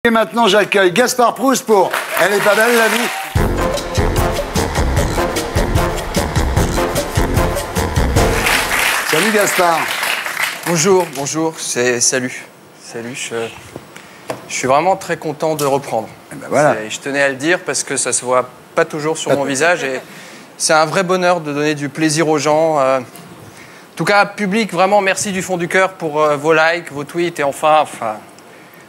Et maintenant, j'accueille Gaspard Proust pour Elle est pas belle la vie. Salut Gaspard. Bonjour, salut. Je suis vraiment très content de reprendre. Ben voilà. Je tenais à le dire parce que ça se voit pas toujours sur mon visage et c'est un vrai bonheur de donner du plaisir aux gens. En tout cas, public, vraiment merci du fond du cœur pour vos likes, vos tweets et enfin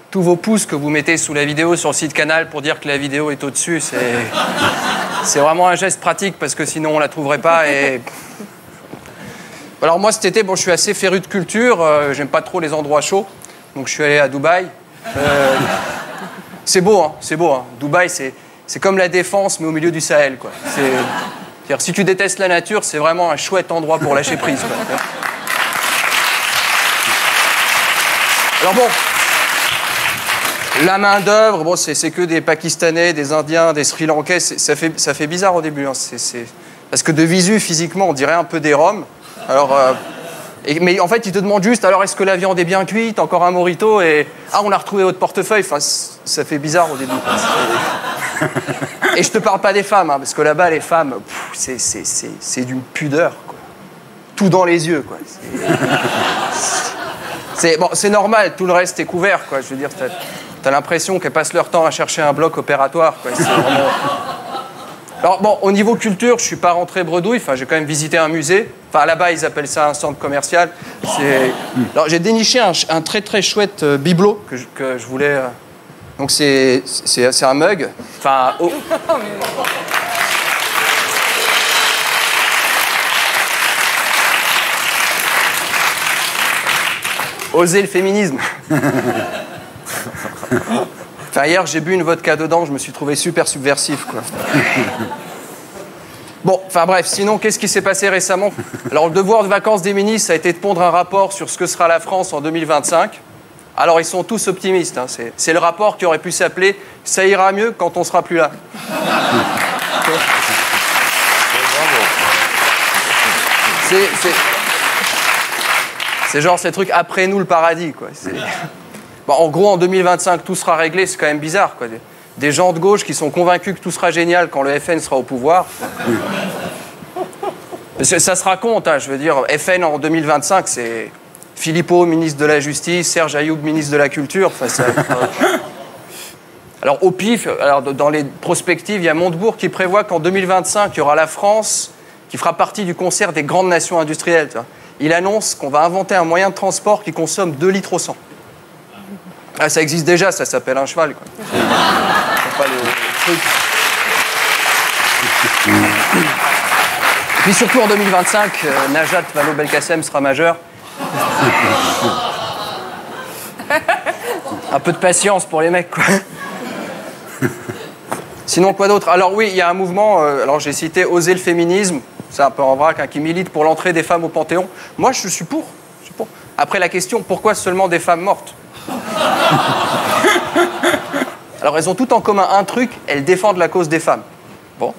tous vos pouces que vous mettez sous la vidéo sur le site Canal pour dire que la vidéo est au-dessus. C'est vraiment un geste pratique parce que sinon on la trouverait pas. Et alors moi cet été, je suis assez féru de culture, j'aime pas trop les endroits chauds, donc je suis allé à Dubaï. C'est beau, hein. Dubaï, c'est comme la Défense, mais au milieu du Sahel, quoi. C'est-à-dire, si tu détestes la nature, c'est vraiment un chouette endroit pour lâcher prise, quoi. Alors bon, la main-d'œuvre, c'est que des Pakistanais, des Indiens, des Sri Lankais, ça fait bizarre au début, hein. Parce que de visu, physiquement, on dirait un peu des Roms. Alors, mais en fait, ils te demandent juste, alors est-ce que la viande est bien cuite, encore un mojito, et on a retrouvé votre portefeuille. Enfin, ça fait bizarre au début. Et je te parle pas des femmes, hein, parce que là-bas, les femmes, c'est d'une pudeur, quoi. Tout dans les yeux, quoi. C'est normal, tout le reste est couvert, quoi. Je veux dire, t'as l'impression qu'elles passent leur temps à chercher un bloc opératoire, quoi. C'est vraiment... Alors bon, au niveau culture, je suis pas rentré bredouille, j'ai quand même visité un musée. Là-bas, ils appellent ça un centre commercial. Alors j'ai déniché un très très chouette bibelot que je voulais... Donc c'est un mug. Oser le féminisme. Hier, j'ai bu une vodka dedans, je me suis trouvé super subversif, quoi. Bon, bref, sinon, qu'est-ce qui s'est passé récemment? Alors, le devoir de vacances des ministres, ça a été de pondre un rapport sur ce que sera la France en 2025. Alors, ils sont tous optimistes, hein. C'est le rapport qui aurait pu s'appeler « Ça ira mieux quand on sera plus là ». C'est genre ces trucs « après nous le paradis », quoi. En gros, en 2025, tout sera réglé, c'est quand même bizarre, quoi. Des gens de gauche qui sont convaincus que tout sera génial quand le FN sera au pouvoir. Ça se raconte, hein, je veux dire, FN en 2025, c'est Philippot, ministre de la Justice, Serge Ayoub, ministre de la Culture. Alors, au pif, dans les prospectives, il y a Montebourg qui prévoit qu'en 2025, il y aura la France qui fera partie du concert des grandes nations industrielles. Tu vois. Il annonce qu'on va inventer un moyen de transport qui consomme 2 litres au 100. Ah, ça existe déjà, ça s'appelle un cheval, quoi. Pas le truc. Et puis surtout en 2025, Najat Vallaud-Belkacem sera majeure. Un peu de patience pour les mecs, quoi. Sinon, quoi d'autre? Alors oui, il y a un mouvement, alors j'ai cité Oser le féminisme, c'est un peu en vrac, hein, qui milite pour l'entrée des femmes au Panthéon. Moi, je suis pour. Après, la question, pourquoi seulement des femmes mortes? Alors, elles ont toutes en commun un truc, elles défendent la cause des femmes. Bon.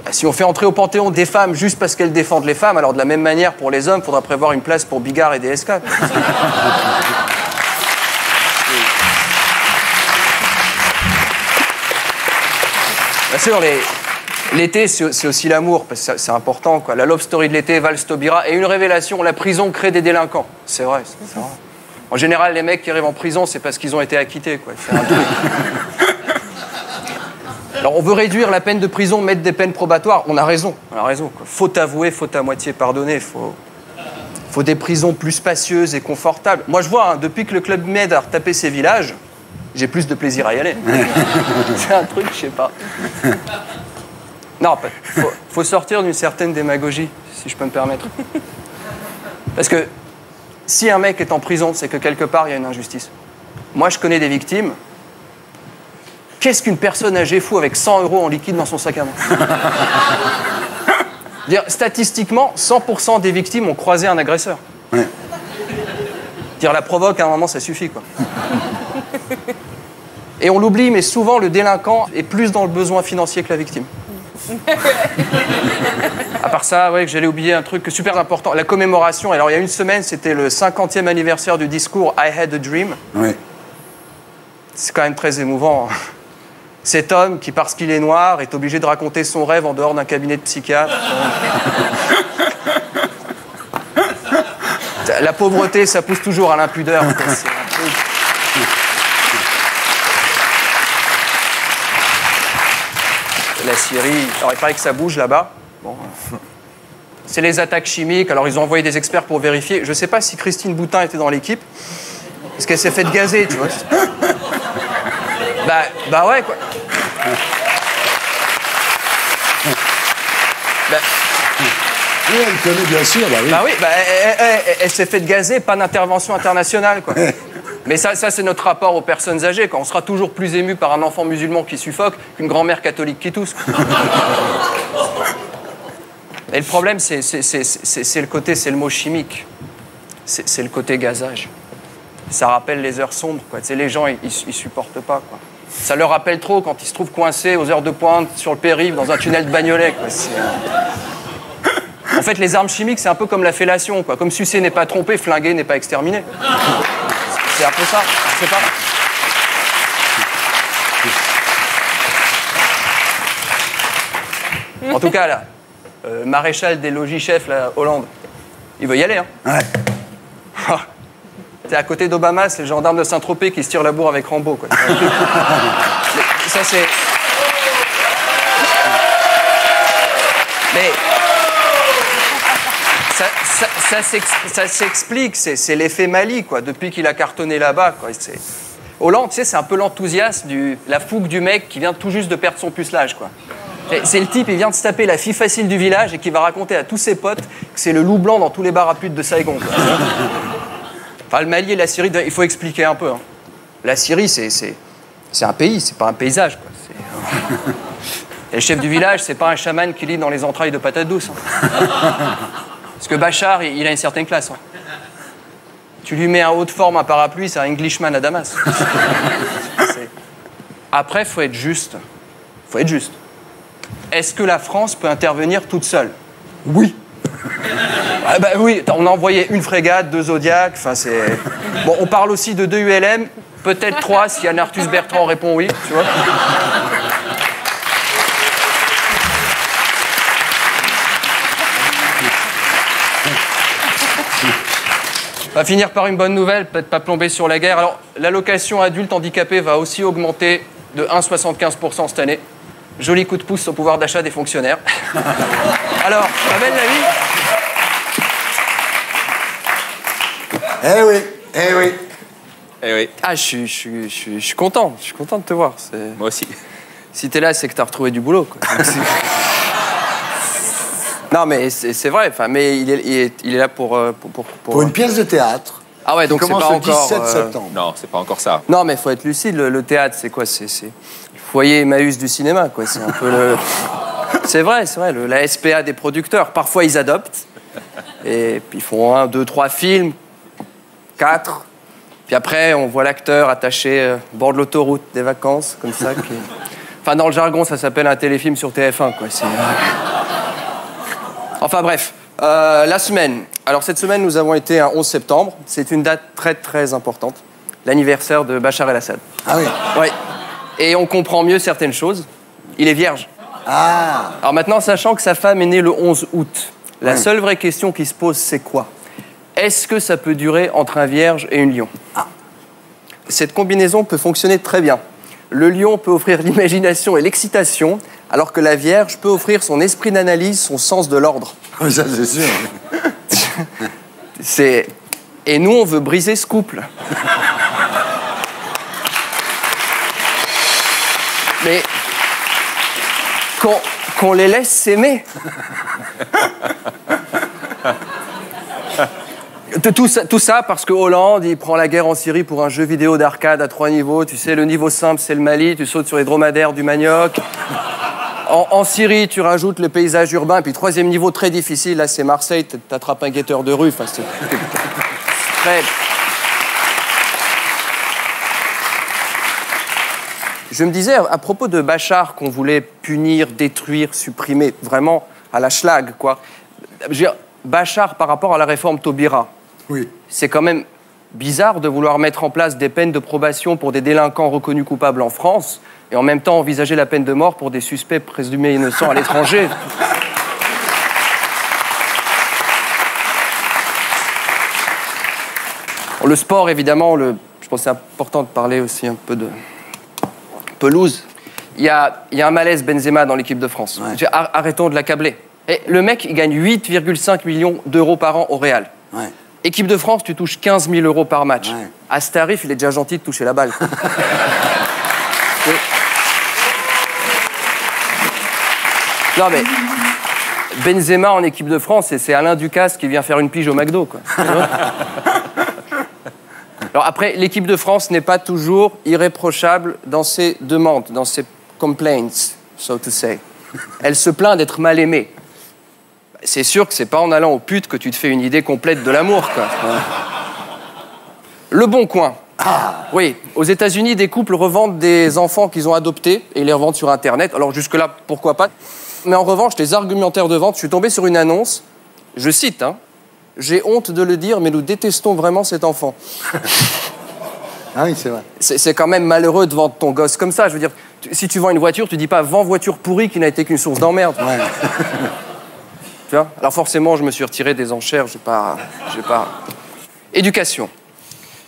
Si on fait entrer au Panthéon des femmes juste parce qu'elles défendent les femmes, alors de la même manière, pour les hommes, il faudra prévoir une place pour Bigard et DSK. Bien sûr, l'été, c'est aussi l'amour, parce que c'est important, quoi. La love story de l'été, Val Taubira, et une révélation, la prison crée des délinquants. C'est vrai, c'est vrai. En général, les mecs qui arrivent en prison, c'est parce qu'ils ont été acquittés, quoi. C'est un truc. Alors, on veut réduire la peine de prison, mettre des peines probatoires. On a raison, quoi. Faute avouée, faute à moitié pardonnée. Faut des prisons plus spacieuses et confortables. Moi, je vois, hein, depuis que le Club Med a retapé ses villages, j'ai plus de plaisir à y aller. C'est un truc, je sais pas. Non, faut sortir d'une certaine démagogie, si je peux me permettre. Parce que si un mec est en prison, c'est que quelque part, il y a une injustice. Moi, je connais des victimes. Qu'est-ce qu'une personne âgée fou avec 100 € en liquide dans son sac à main? Dire, statistiquement, 100% des victimes ont croisé un agresseur. Ouais. Dire, la provoque, à un moment, ça suffit, quoi. Et on l'oublie, mais souvent, le délinquant est plus dans le besoin financier que la victime. À part ça, ouais, j'allais oublier un truc super important, la commémoration. Alors, il y a une semaine, c'était le 50e anniversaire du discours I Had a Dream. Oui. C'est quand même très émouvant. Hein. Cet homme qui, parce qu'il est noir, est obligé de raconter son rêve en dehors d'un cabinet de psychiatre. La pauvreté, ça pousse toujours à l'impudeur. La Syrie, alors il paraît que ça bouge là-bas. Bon. C'est les attaques chimiques, alors ils ont envoyé des experts pour vérifier. Je ne sais pas si Christine Boutin était dans l'équipe, parce qu'elle s'est faite gazer, tu vois. Bah ouais, quoi. Oui, elle connaît bien sûr, bah oui. Bah oui, elle s'est faite gazer, pas d'intervention internationale, quoi. Mais ça c'est notre rapport aux personnes âgées, quoi. On sera toujours plus ému par un enfant musulman qui suffoque qu'une grand-mère catholique qui tousse. Et le problème, c'est le mot chimique. C'est le côté gazage. Ça rappelle les heures sombres, quoi. Tu sais, les gens, ils supportent pas, quoi. Ça leur rappelle trop quand ils se trouvent coincés aux heures de pointe sur le périph' dans un tunnel de Bagnolet, quoi. En fait, les armes chimiques, c'est un peu comme la fellation, quoi. Comme sucer n'est pas trompé, flinguer n'est pas exterminé. C'est un peu ça, je sais pas. En tout cas, là, maréchal des logis-chefs, là, Hollande, il veut y aller, hein. Ouais. T'es à côté d'Obama, c'est le gendarme de Saint-Tropez qui se tire la bourre avec Rambo, quoi. Ça, c'est... Mais... Ça s'explique, c'est l'effet Mali, quoi, depuis qu'il a cartonné là-bas, quoi. Hollande, tu sais, c'est un peu l'enthousiasme, la fougue du mec qui vient tout juste de perdre son pucelage, quoi. C'est le type, il vient de se taper la fille facile du village et qui va raconter à tous ses potes que c'est le loup blanc dans tous les bars à putes de Saigon, quoi. Enfin, le Mali et la Syrie, il faut expliquer un peu, hein. La Syrie, c'est un pays, c'est pas un paysage, quoi. Et le chef du village, c'est pas un chaman qui lit dans les entrailles de patates douces, hein. Parce que Bachar, il a une certaine classe, hein. Tu lui mets un haut de forme, un parapluie, c'est un Englishman à Damas. Après, faut être juste. Faut être juste. Est-ce que la France peut intervenir toute seule? Oui. Ah bah oui, on a envoyé une frégate, 2 Zodiac, enfin c'est... Bon, on parle aussi de 2 ULM, peut-être 3 si Yann Arthus Bertrand répond oui, tu vois. On va finir par une bonne nouvelle, peut-être pas plomber sur la guerre. Alors, l'allocation adulte handicapé va aussi augmenter de 1,75% cette année. Joli coup de pouce au pouvoir d'achat des fonctionnaires. Alors, pas belle la vie? Eh oui, eh oui. Eh oui. Ah, je suis content. Je suis content de te voir. Moi aussi. Si t'es là, c'est que t'as retrouvé du boulot, quoi. Non, mais c'est vrai. Enfin, mais il est là pour une pièce de théâtre. Ah ouais, donc c'est pas commence le encore... 17 septembre. Non, c'est pas encore ça. Non, mais il faut être lucide. Le théâtre, c'est quoi? C'est le foyer Emmaüs du cinéma, quoi. C'est un peu le... C'est vrai, la SPA des producteurs. Parfois, ils adoptent. Et puis, ils font 1, 2, 3 films, 4. Puis après, on voit l'acteur attaché au bord de l'autoroute des vacances, comme ça. Enfin, dans le jargon, ça s'appelle un téléfilm sur TF1, quoi. Enfin, bref. La semaine. Alors, cette semaine, nous avons été un 11 septembre. C'est une date très, très importante. L'anniversaire de Bachar el-Assad. Ah oui. Oui. Et on comprend mieux certaines choses. Il est vierge. Ah. Alors maintenant, sachant que sa femme est née le 11 août, la seule vraie question qui se pose, c'est quoi? Est-ce que ça peut durer entre un vierge et une lion? Ah. Cette combinaison peut fonctionner très bien. Le lion peut offrir l'imagination et l'excitation, alors que la vierge peut offrir son esprit d'analyse, son sens de l'ordre. Ça, c'est sûr. Et nous, on veut briser ce couple. Mais qu'on les laisse s'aimer. Tout ça parce que Hollande, il prend la guerre en Syrie pour un jeu vidéo d'arcade à 3 niveaux. Tu sais, le niveau simple, c'est le Mali. Tu sautes sur les dromadaires du manioc. En Syrie, tu rajoutes le paysage urbain. Et puis, 3e niveau très difficile, là, c'est Marseille. T'attrapes un guetteur de rue. Enfin, c'est très... Je me disais, à propos de Bachar, qu'on voulait punir, détruire, supprimer, vraiment à la schlag, quoi. Je veux dire, Bachar, par rapport à la réforme Taubira, oui, c'est quand même bizarre de vouloir mettre en place des peines de probation pour des délinquants reconnus coupables en France et en même temps envisager la peine de mort pour des suspects présumés innocents à l'étranger. Le sport, évidemment, je pense que c'est important de parler aussi un peu de pelouse. Il y a un malaise Benzema dans l'équipe de France. Ouais. Arrêtons de l'accabler. Et le mec, il gagne 8,5 millions d'euros par an au Real. Ouais. Équipe de France, tu touches 15 000 euros par match. Ouais. À ce tarif, il est déjà gentil de toucher la balle. Non mais, Benzema en équipe de France, c'est Alain Ducasse qui vient faire une pige au McDo, quoi. Alors après, l'équipe de France n'est pas toujours irréprochable dans ses demandes, dans ses complaints, so to say. Elle se plaint d'être mal aimée. C'est sûr que c'est pas en allant aux putes que tu te fais une idée complète de l'amour, quoi. Le Bon Coin. Ah. Oui, aux États-Unis, des couples revendent des enfants qu'ils ont adoptés et ils les revendent sur Internet. Alors jusque-là, pourquoi pas. Mais en revanche, les argumentaires de vente, je suis tombé sur une annonce, je cite, hein, « J'ai honte de le dire, mais nous détestons vraiment cet enfant. » Ah oui, c'est vrai. C'est quand même malheureux de vendre ton gosse comme ça. Je veux dire, si tu vends une voiture, tu dis pas « Vends voiture pourrie qui n'a été qu'une source d'emmerde. » Ouais. Tu vois? Alors forcément, je me suis retiré des enchères, j'ai pas... Éducation.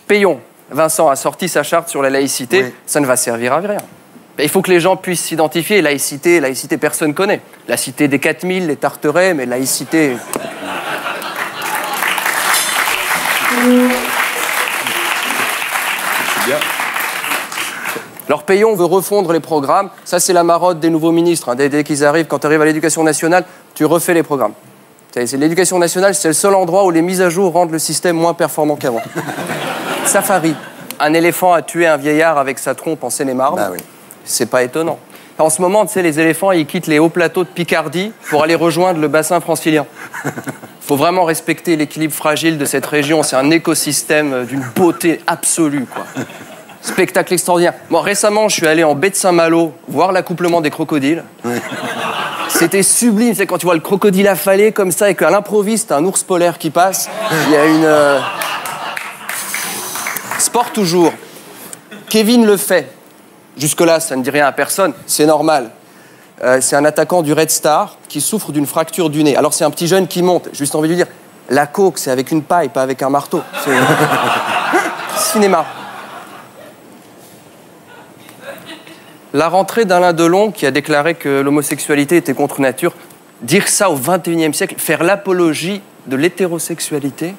Payons. Vincent a sorti sa charte sur la laïcité, oui. Ça ne va servir à rien. Il faut que les gens puissent s'identifier. Laïcité, personne connaît. La cité des 4000, les Tarterets, mais laïcité... Bien. Alors Payon veut refondre les programmes. Ça, c'est la marotte des nouveaux ministres. Hein. Dès qu'ils arrivent, quand tu arrives à l'éducation nationale, tu refais les programmes. L'éducation nationale, c'est le seul endroit où les mises à jour rendent le système moins performant qu'avant. Safari. Un éléphant a tué un vieillard avec sa trompe en Seine-et-Marne. Bah oui. C'est pas étonnant. En ce moment, tu sais, les éléphants, ils quittent les hauts plateaux de Picardie pour aller rejoindre le bassin francilien. Il faut vraiment respecter l'équilibre fragile de cette région. C'est un écosystème d'une beauté absolue, quoi. Spectacle extraordinaire. Bon, récemment, je suis allé en baie de Saint-Malo voir l'accouplement des crocodiles. Ouais. C'était sublime. C'est quand tu vois le crocodile affalé comme ça et qu'à l'improviste, t'as un ours polaire qui passe. Il y a une... Sport toujours. Kevin Lefebvre. Jusque-là, ça ne dit rien à personne. C'est normal. C'est un attaquant du Red Star qui souffre d'une fracture du nez. Alors, c'est un petit jeune qui monte. Juste envie de lui dire, la coke, c'est avec une paille, pas avec un marteau. C'est... Cinéma. La rentrée d'Alain Delon, qui a déclaré que l'homosexualité était contre nature. Dire ça au XXIe siècle, faire l'apologie de l'hétérosexualité.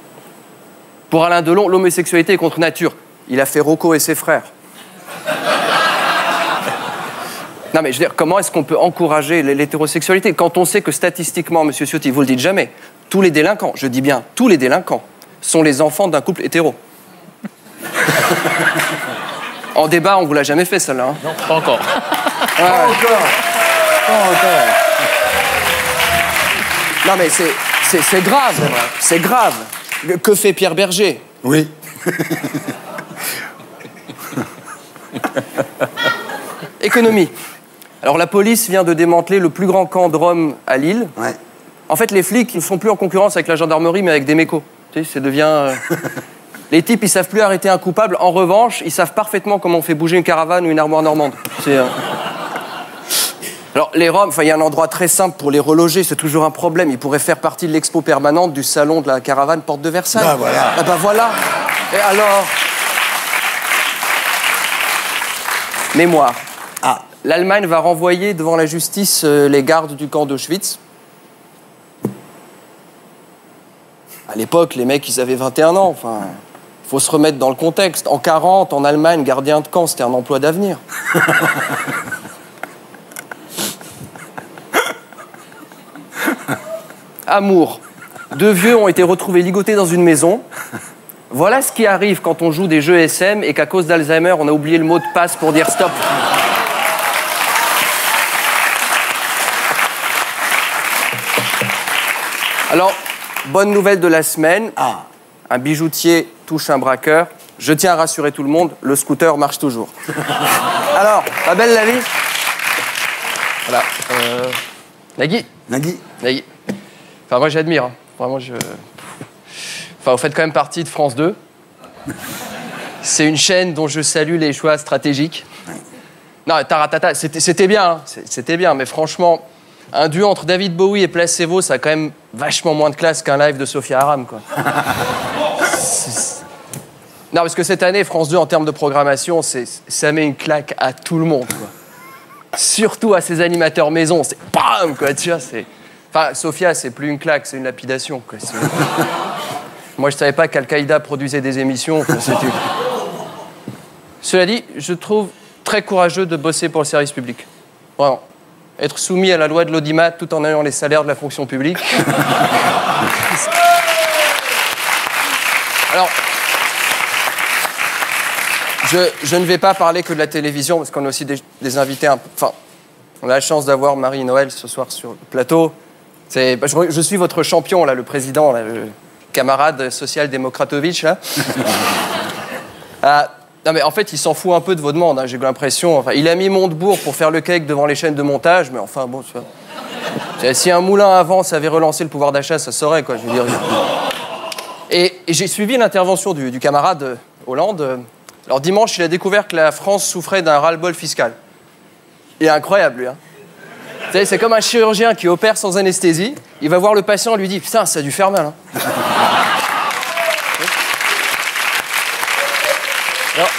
Pour Alain Delon, l'homosexualité est contre nature. Il a fait Rocco et ses frères. Non mais je veux dire, comment est-ce qu'on peut encourager l'hétérosexualité quand on sait que statistiquement, monsieur Ciotti, vous le dites jamais, tous les délinquants, je dis bien tous les délinquants, sont les enfants d'un couple hétéro. En débat, on vous l'a jamais fait, celle-là. Hein. Non, pas encore. Ouais. Pas encore. Pas encore. Non mais c'est grave. C'est grave. Que fait Pierre Berger? Oui. Économie. Alors la police vient de démanteler le plus grand camp de Rome à Lille. Ouais. En fait, les flics ne sont plus en concurrence avec la gendarmerie, mais avec des mécos. Tu sais, ça devient... Les types, ils savent plus arrêter un coupable. En revanche, ils savent parfaitement comment on fait bouger une caravane ou une armoire normande. Alors, les Roms, il y a un endroit très simple pour les reloger, c'est toujours un problème. Ils pourraient faire partie de l'expo permanente du salon de la caravane Porte de Versailles. Ah, voilà. Ah, bah voilà. Et alors... Mémoire. Ah. L'Allemagne va renvoyer devant la justice les gardes du camp d'Auschwitz. À l'époque, les mecs, ils avaient 21 ans. Enfin, il faut se remettre dans le contexte. En 40, en Allemagne, gardien de camp, c'était un emploi d'avenir. Amour. Deux vieux ont été retrouvés ligotés dans une maison. Voilà ce qui arrive quand on joue des jeux SM et qu'à cause d'Alzheimer, on a oublié le mot de passe pour dire stop. Alors, bonne nouvelle de la semaine. Ah. Un bijoutier touche un braqueur. Je tiens à rassurer tout le monde, le scooter marche toujours. Alors, pas belle la vie? Voilà. Nagui. Nagui. Nagui. Enfin, moi, j'admire. Hein. Vraiment, Enfin, vous faites quand même partie de France 2. C'est une chaîne dont je salue les choix stratégiques. Non, Taratata, c'était bien, hein. C'était bien, mais franchement, un duo entre David Bowie et Placebo, ça a quand même vachement moins de classe qu'un live de Sophia Aram, quoi. Non, parce que cette année, France 2, en termes de programmation, ça met une claque à tout le monde, quoi. Surtout à ses animateurs maison, c'est BAM, quoi, tu vois, c'est... Enfin, Sophia, c'est plus une claque, c'est une lapidation, quoi. Moi, je savais pas qu'Al-Qaïda produisait des émissions, quoi, c'était... Cela dit, je trouve très courageux de bosser pour le service public. Vraiment. Être soumis à la loi de l'audimat tout en ayant les salaires de la fonction publique. Alors, je ne vais pas parler que de la télévision, parce qu'on a aussi des invités un peu... Enfin, on a la chance d'avoir Marie-Noël ce soir sur le plateau. Je suis votre champion, là, le président, là, le camarade social-démocratovitch, là. Non, mais en fait, il s'en fout un peu de vos demandes, hein, j'ai l'impression. Enfin, il a mis Montebourg pour faire le cake devant les chaînes de montage, mais enfin, bon, tu vois. Si un moulin à vent savait relancer le pouvoir d'achat, ça saurait, quoi, je veux dire. Et j'ai suivi l'intervention du camarade Hollande. Alors, dimanche, il a découvert que la France souffrait d'un ras-le-bol fiscal. Il est incroyable, lui, hein. Vous savez, c'est comme un chirurgien qui opère sans anesthésie. Il va voir le patient et lui dit « Putain, ça a dû faire mal, hein. » Alors,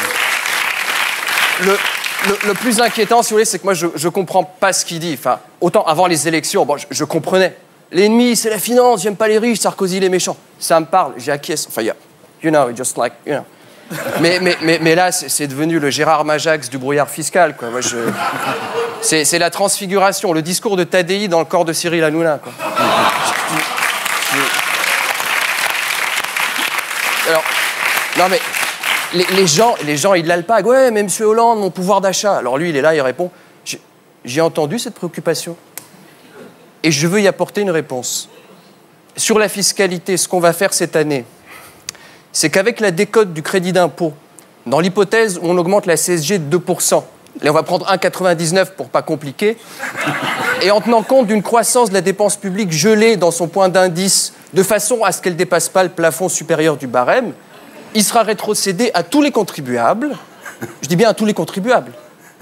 le plus inquiétant, si vous voulez, c'est que moi, je comprends pas ce qu'il dit. Enfin, autant avant les élections, bon, je comprenais. L'ennemi, c'est la finance, j'aime pas les riches, Sarkozy, les méchants. Ça me parle, j'ai acquiesce. Enfin, you know, just like, you know. Mais là, c'est devenu le Gérard Majax du brouillard fiscal, quoi. Moi, c'est la transfiguration, le discours de Tadei dans le corps de Cyril Hanouna, quoi. Alors, non mais... Les gens, ils l'alpaguent. Ouais, mais monsieur Hollande, mon pouvoir d'achat. Alors lui, il est là, il répond. J'ai entendu cette préoccupation. Et je veux y apporter une réponse. Sur la fiscalité, ce qu'on va faire cette année, c'est qu'avec la décote du crédit d'impôt, dans l'hypothèse où on augmente la CSG de 2%, et on va prendre 1,99 pour pas compliquer, et en tenant compte d'une croissance de la dépense publique gelée dans son point d'indice, de façon à ce qu'elle ne dépasse pas le plafond supérieur du barème, il sera rétrocédé à tous les contribuables, je dis bien à tous les contribuables,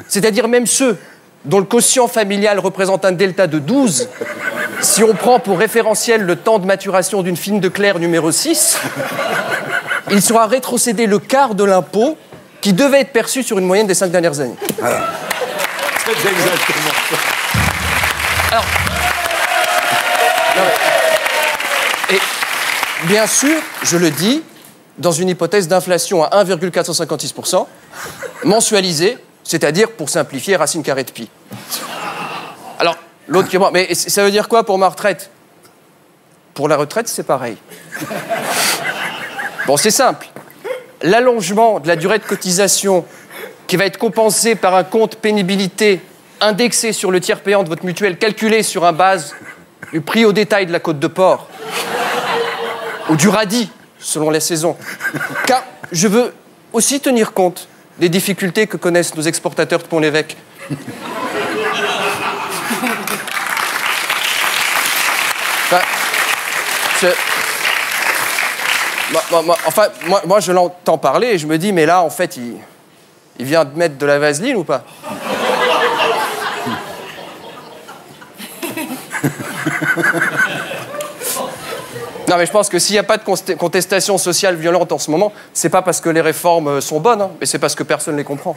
c'est-à-dire même ceux dont le quotient familial représente un delta de 12, si on prend pour référentiel le temps de maturation d'une fine de Claire numéro 6, il sera rétrocédé le quart de l'impôt qui devait être perçu sur une moyenne des 5 dernières années. Voilà. C'est exactement ça. Alors, et bien sûr, je le dis, dans une hypothèse d'inflation à 1,456%, mensualisée, c'est-à-dire, pour simplifier, racine carrée de pi. Alors, l'autre qui est mort, mais ça veut dire quoi pour ma retraite? Pour la retraite, c'est pareil. Bon, c'est simple. L'allongement de la durée de cotisation qui va être compensé par un compte pénibilité indexé sur le tiers payant de votre mutuelle, calculé sur un base du prix au détail de la côte de porc, ou du radis, selon la saison. Car je veux aussi tenir compte des difficultés que connaissent nos exportateurs de Pont-l'Évêque. Enfin, moi, je l'entends parler et je me dis, mais là, en fait, il vient de mettre de la vaseline ou pas? Non, mais je pense que s'il n'y a pas de contestation sociale violente en ce moment, c'est pas parce que les réformes sont bonnes, hein, mais c'est parce que personne ne les comprend.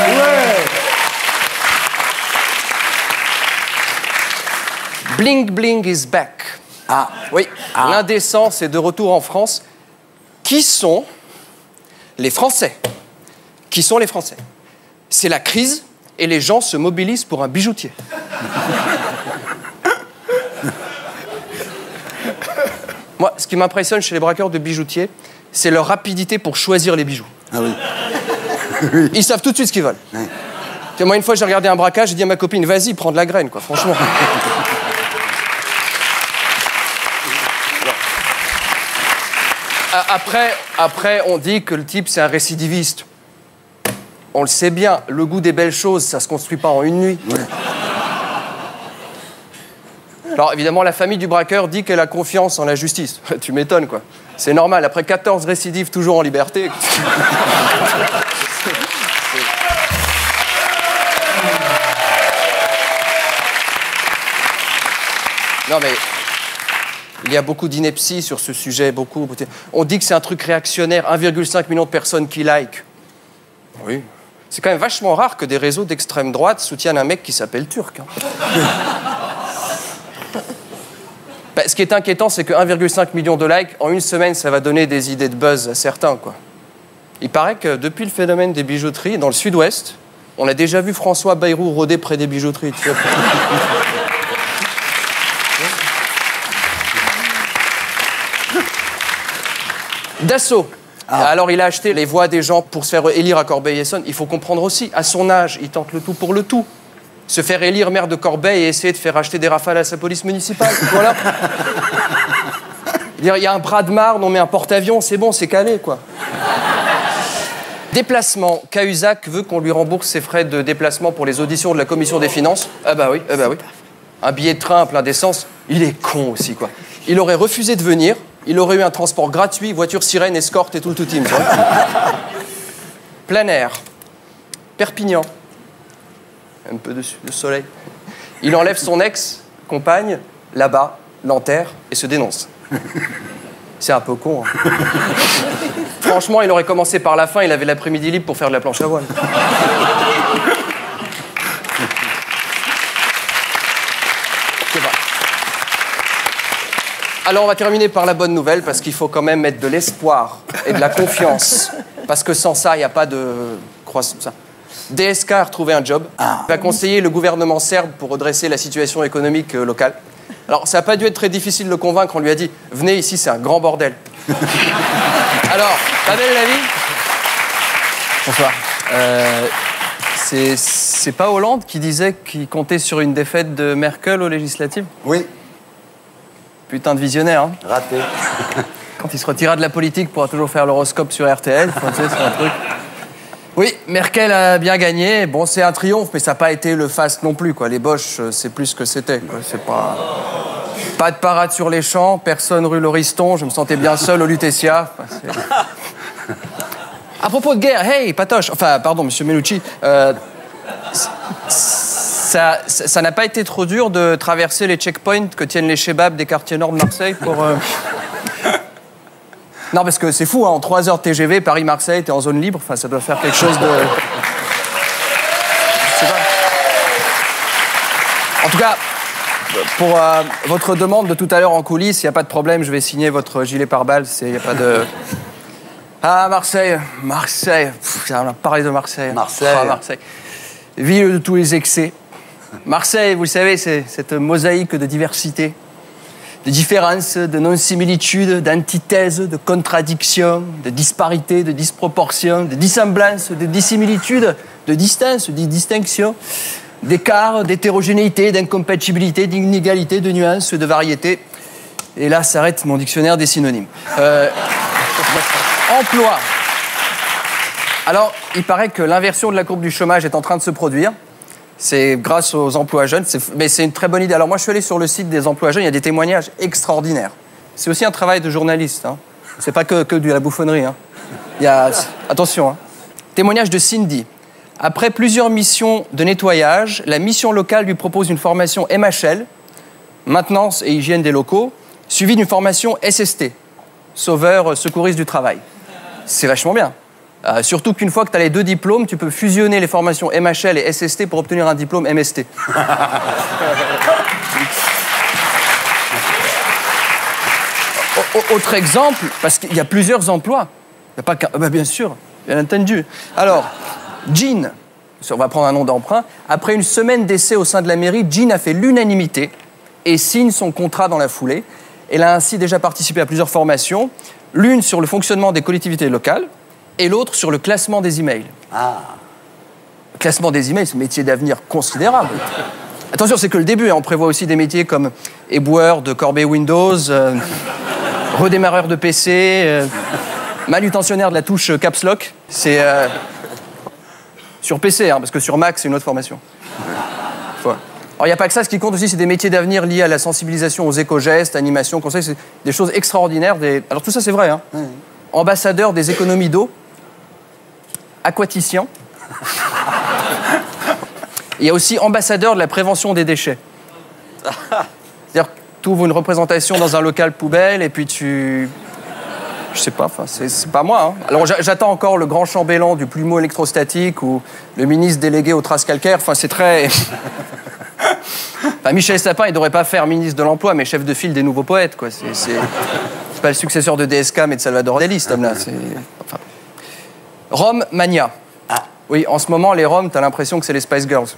Ouais. Bling Bling is back. Ah. Oui, l'indécence est de retour en France. Qui sont les Français? Qui sont les Français? C'est la crise et les gens se mobilisent pour un bijoutier. Moi, ce qui m'impressionne chez les braqueurs de bijoutiers, c'est leur rapidité pour choisir les bijoux. Ah oui. Ils savent tout de suite ce qu'ils veulent. Oui. Moi, une fois, j'ai regardé un braquage, j'ai dit à ma copine, vas-y, prends de la graine, quoi, franchement. Après, on dit que le type, c'est un récidiviste. On le sait bien, le goût des belles choses, ça se construit pas en une nuit. Ouais. Alors évidemment, la famille du braqueur dit qu'elle a confiance en la justice. Tu m'étonnes, quoi. C'est normal, après 14 récidives toujours en liberté. Non mais, il y a beaucoup d'inepties sur ce sujet, beaucoup. On dit que c'est un truc réactionnaire, 1,5 million de personnes qui like. Oui. C'est quand même vachement rare que des réseaux d'extrême droite soutiennent un mec qui s'appelle Turc. Hein. Bah, ce qui est inquiétant, c'est que 1,5 million de likes, en une semaine, ça va donner des idées de buzz à certains, quoi. Il paraît que depuis le phénomène des bijouteries, dans le sud-ouest, on a déjà vu François Bayrou rôder près des bijouteries. Tu vois. Dassault. Ah. Alors, il a acheté les voix des gens pour se faire élire à Corbeil-Essonnes. Il faut comprendre aussi, à son âge, il tente le tout pour le tout. Se faire élire maire de Corbeil et essayer de faire acheter des rafales à sa police municipale. Voilà. Il y a un bras de Marne, on met un porte-avions, c'est bon, c'est calé, quoi. Déplacement. Cahuzac veut qu'on lui rembourse ses frais de déplacement pour les auditions de la commission des finances. Ah bah oui, ah bah oui. Un billet de train plein d'essence, il est con aussi, quoi. Il aurait refusé de venir. Il aurait eu un transport gratuit, voiture sirène, escorte et tout le tout-team. Plein air. Perpignan. Un peu de soleil. Il enlève son ex-compagne, là-bas, l'enterre et se dénonce. C'est un peu con. Hein. Franchement, il aurait commencé par la fin, il avait l'après-midi libre pour faire de la planche à voile. Alors, on va terminer par la bonne nouvelle, parce qu'il faut quand même mettre de l'espoir et de la confiance. Parce que sans ça, il n'y a pas de croissance. DSK a retrouvé un job. Il va conseiller le gouvernement serbe pour redresser la situation économique locale. Alors, ça n'a pas dû être très difficile de le convaincre. On lui a dit « Venez ici, c'est un grand bordel. » Alors, pas belle la vie? Bonsoir. C'est pas Hollande qui disait qu'il comptait sur une défaite de Merkel aux législatives? Oui. Putain de visionnaire, hein. Raté. Quand il se retira de la politique, il pourra toujours faire l'horoscope sur RTL. Enfin, tu sais, c'est un truc. Oui, Merkel a bien gagné. Bon, c'est un triomphe, mais ça n'a pas été le faste non plus, quoi. Les Boches, c'est plus ce que c'était, quoi. C'est pas... Pas de parade sur les champs, personne rue Lauriston. Je me sentais bien seul au Lutetia. Enfin, à propos de guerre, hey, Patoche. Enfin, pardon, monsieur Melucci. Ça n'a pas été trop dur de traverser les checkpoints que tiennent les chebabs des quartiers nord de Marseille pour... Non, parce que c'est fou, hein, en 3 heures de TGV, Paris-Marseille, t'es en zone libre, enfin, ça doit faire quelque chose de... Je sais pas. En tout cas, pour votre demande de tout à l'heure en coulisses, il n'y a pas de problème, je vais signer votre gilet pare-balles, il n'y a pas de... Ah, Marseille, on a parlé de Marseille. Marseille. Ville de tous les excès. Marseille, vous le savez, c'est cette mosaïque de diversité, de différences, de non-similitudes, d'antithèses, de contradictions, de disparités, de disproportions, de dissemblances, de dissimilitudes, de distances, de distinctions, d'écarts, d'hétérogénéité, d'incompatibilité, d'inégalité, de nuances, de variétés. Et là s'arrête mon dictionnaire des synonymes. Emploi. Alors, il paraît que l'inversion de la courbe du chômage est en train de se produire. C'est grâce aux emplois jeunes, mais c'est une très bonne idée. Alors moi, je suis allé sur le site des emplois jeunes, il y a des témoignages extraordinaires. C'est aussi un travail de journaliste, hein. C'est pas que de la bouffonnerie, hein. Il y a... Attention, hein. Témoignage de Cindy. Après plusieurs missions de nettoyage, la mission locale lui propose une formation MHL, maintenance et hygiène des locaux, suivie d'une formation SST, sauveur secouriste du travail. C'est vachement bien. Surtout qu'une fois que tu as les 2 diplômes, tu peux fusionner les formations MHL et SST pour obtenir un diplôme MST. Autre exemple, parce qu'il y a plusieurs emplois. Il n'y a pas qu'un... Bah bien sûr, bien entendu. Alors, Jean, on va prendre un nom d'emprunt. Après une semaine d'essai au sein de la mairie, Jean a fait l'unanimité et signe son contrat dans la foulée. Elle a ainsi déjà participé à plusieurs formations, l'une sur le fonctionnement des collectivités locales, et l'autre sur le classement des emails. Ah. Le classement des emails, c'est un métier d'avenir considérable. Attention, c'est que le début, hein. On prévoit aussi des métiers comme éboueur de corbeille Windows, redémarreur de PC, manutentionnaire de la touche Caps Lock. C'est sur PC, hein, parce que sur Mac, c'est une autre formation. Alors, il n'y a pas que ça. Ce qui compte aussi, c'est des métiers d'avenir liés à la sensibilisation aux éco-gestes, animation, conseil. C'est des choses extraordinaires. Alors, tout ça, c'est vrai. Hein. Ambassadeur des économies d'eau, aquaticien. Il y a aussi ambassadeur de la prévention des déchets. C'est-à-dire que tu ouvres une représentation dans un local poubelle et puis tu... Je sais pas, enfin, c'est pas moi. Hein. Alors j'attends encore le grand chambellan du plumeau électrostatique ou le ministre délégué aux traces calcaires. Enfin, c'est très... Enfin, Michel Sapin, il devrait pas faire ministre de l'Emploi, mais chef de file des nouveaux poètes, quoi. C'est pas le successeur de DSK, mais de Salvador Dali, cet homme-là. Enfin... Rome Mania. Ah. Oui, en ce moment, les Roms, t'as l'impression que c'est les Spice Girls.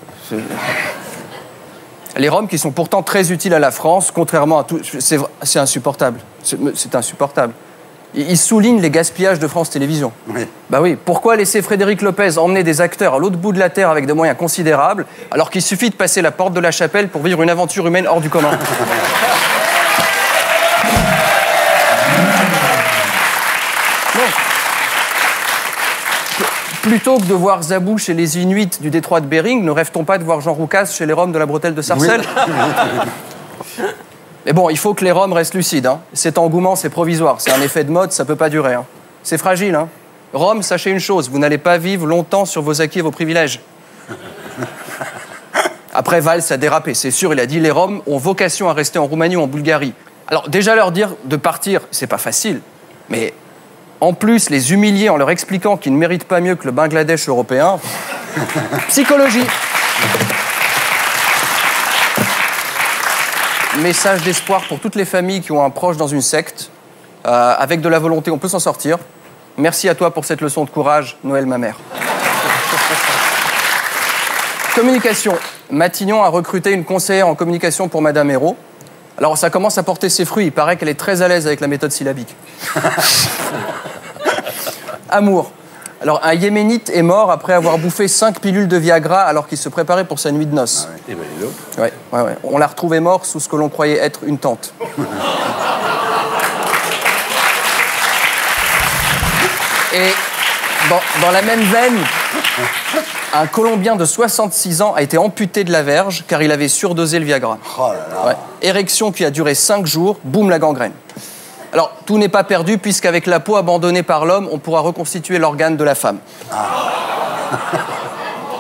Les Roms qui sont pourtant très utiles à la France, contrairement à tout... C'est insupportable. C'est insupportable. Ils soulignent les gaspillages de France Télévisions. Oui. Bah oui, pourquoi laisser Frédéric Lopez emmener des acteurs à l'autre bout de la Terre avec des moyens considérables, alors qu'il suffit de passer la porte de la chapelle pour vivre une aventure humaine hors du commun? Plutôt que de voir Zabou chez les Inuits du détroit de Bering, ne rêve-t-on pas de voir Jean Roucas chez les Roms de la bretelle de Sarcelles? Oui. Mais bon, il faut que les Roms restent lucides. Hein. Cet engouement, c'est provisoire. C'est un effet de mode, ça peut pas durer. Hein. C'est fragile. Hein. Rome, sachez une chose, vous n'allez pas vivre longtemps sur vos acquis et vos privilèges. Après, Valls a dérapé, c'est sûr. Il a dit les Roms ont vocation à rester en Roumanie ou en Bulgarie. Alors, déjà leur dire de partir, c'est pas facile. Mais... en plus, les humilier en leur expliquant qu'ils ne méritent pas mieux que le Bangladesh européen. Psychologie. Message d'espoir pour toutes les familles qui ont un proche dans une secte. Avec de la volonté, on peut s'en sortir. Merci à toi pour cette leçon de courage, Noël, ma mère. Communication. Matignon a recruté une conseillère en communication pour Madame Hérault. Alors, ça commence à porter ses fruits. Il paraît qu'elle est très à l'aise avec la méthode syllabique. Amour. Alors, un Yéménite est mort après avoir bouffé 5 pilules de Viagra alors qu'il se préparait pour sa nuit de noces. Ah ouais. Eh ben, ouais. On l'a retrouvé mort sous ce que l'on croyait être une tente. Et dans la même veine, un Colombien de 66 ans a été amputé de la verge car il avait surdosé le Viagra. Oh là là. Ouais. Érection qui a duré 5 jours, boum, la gangrène. Alors, tout n'est pas perdu, puisqu'avec la peau abandonnée par l'homme, on pourra reconstituer l'organe de la femme. Ah.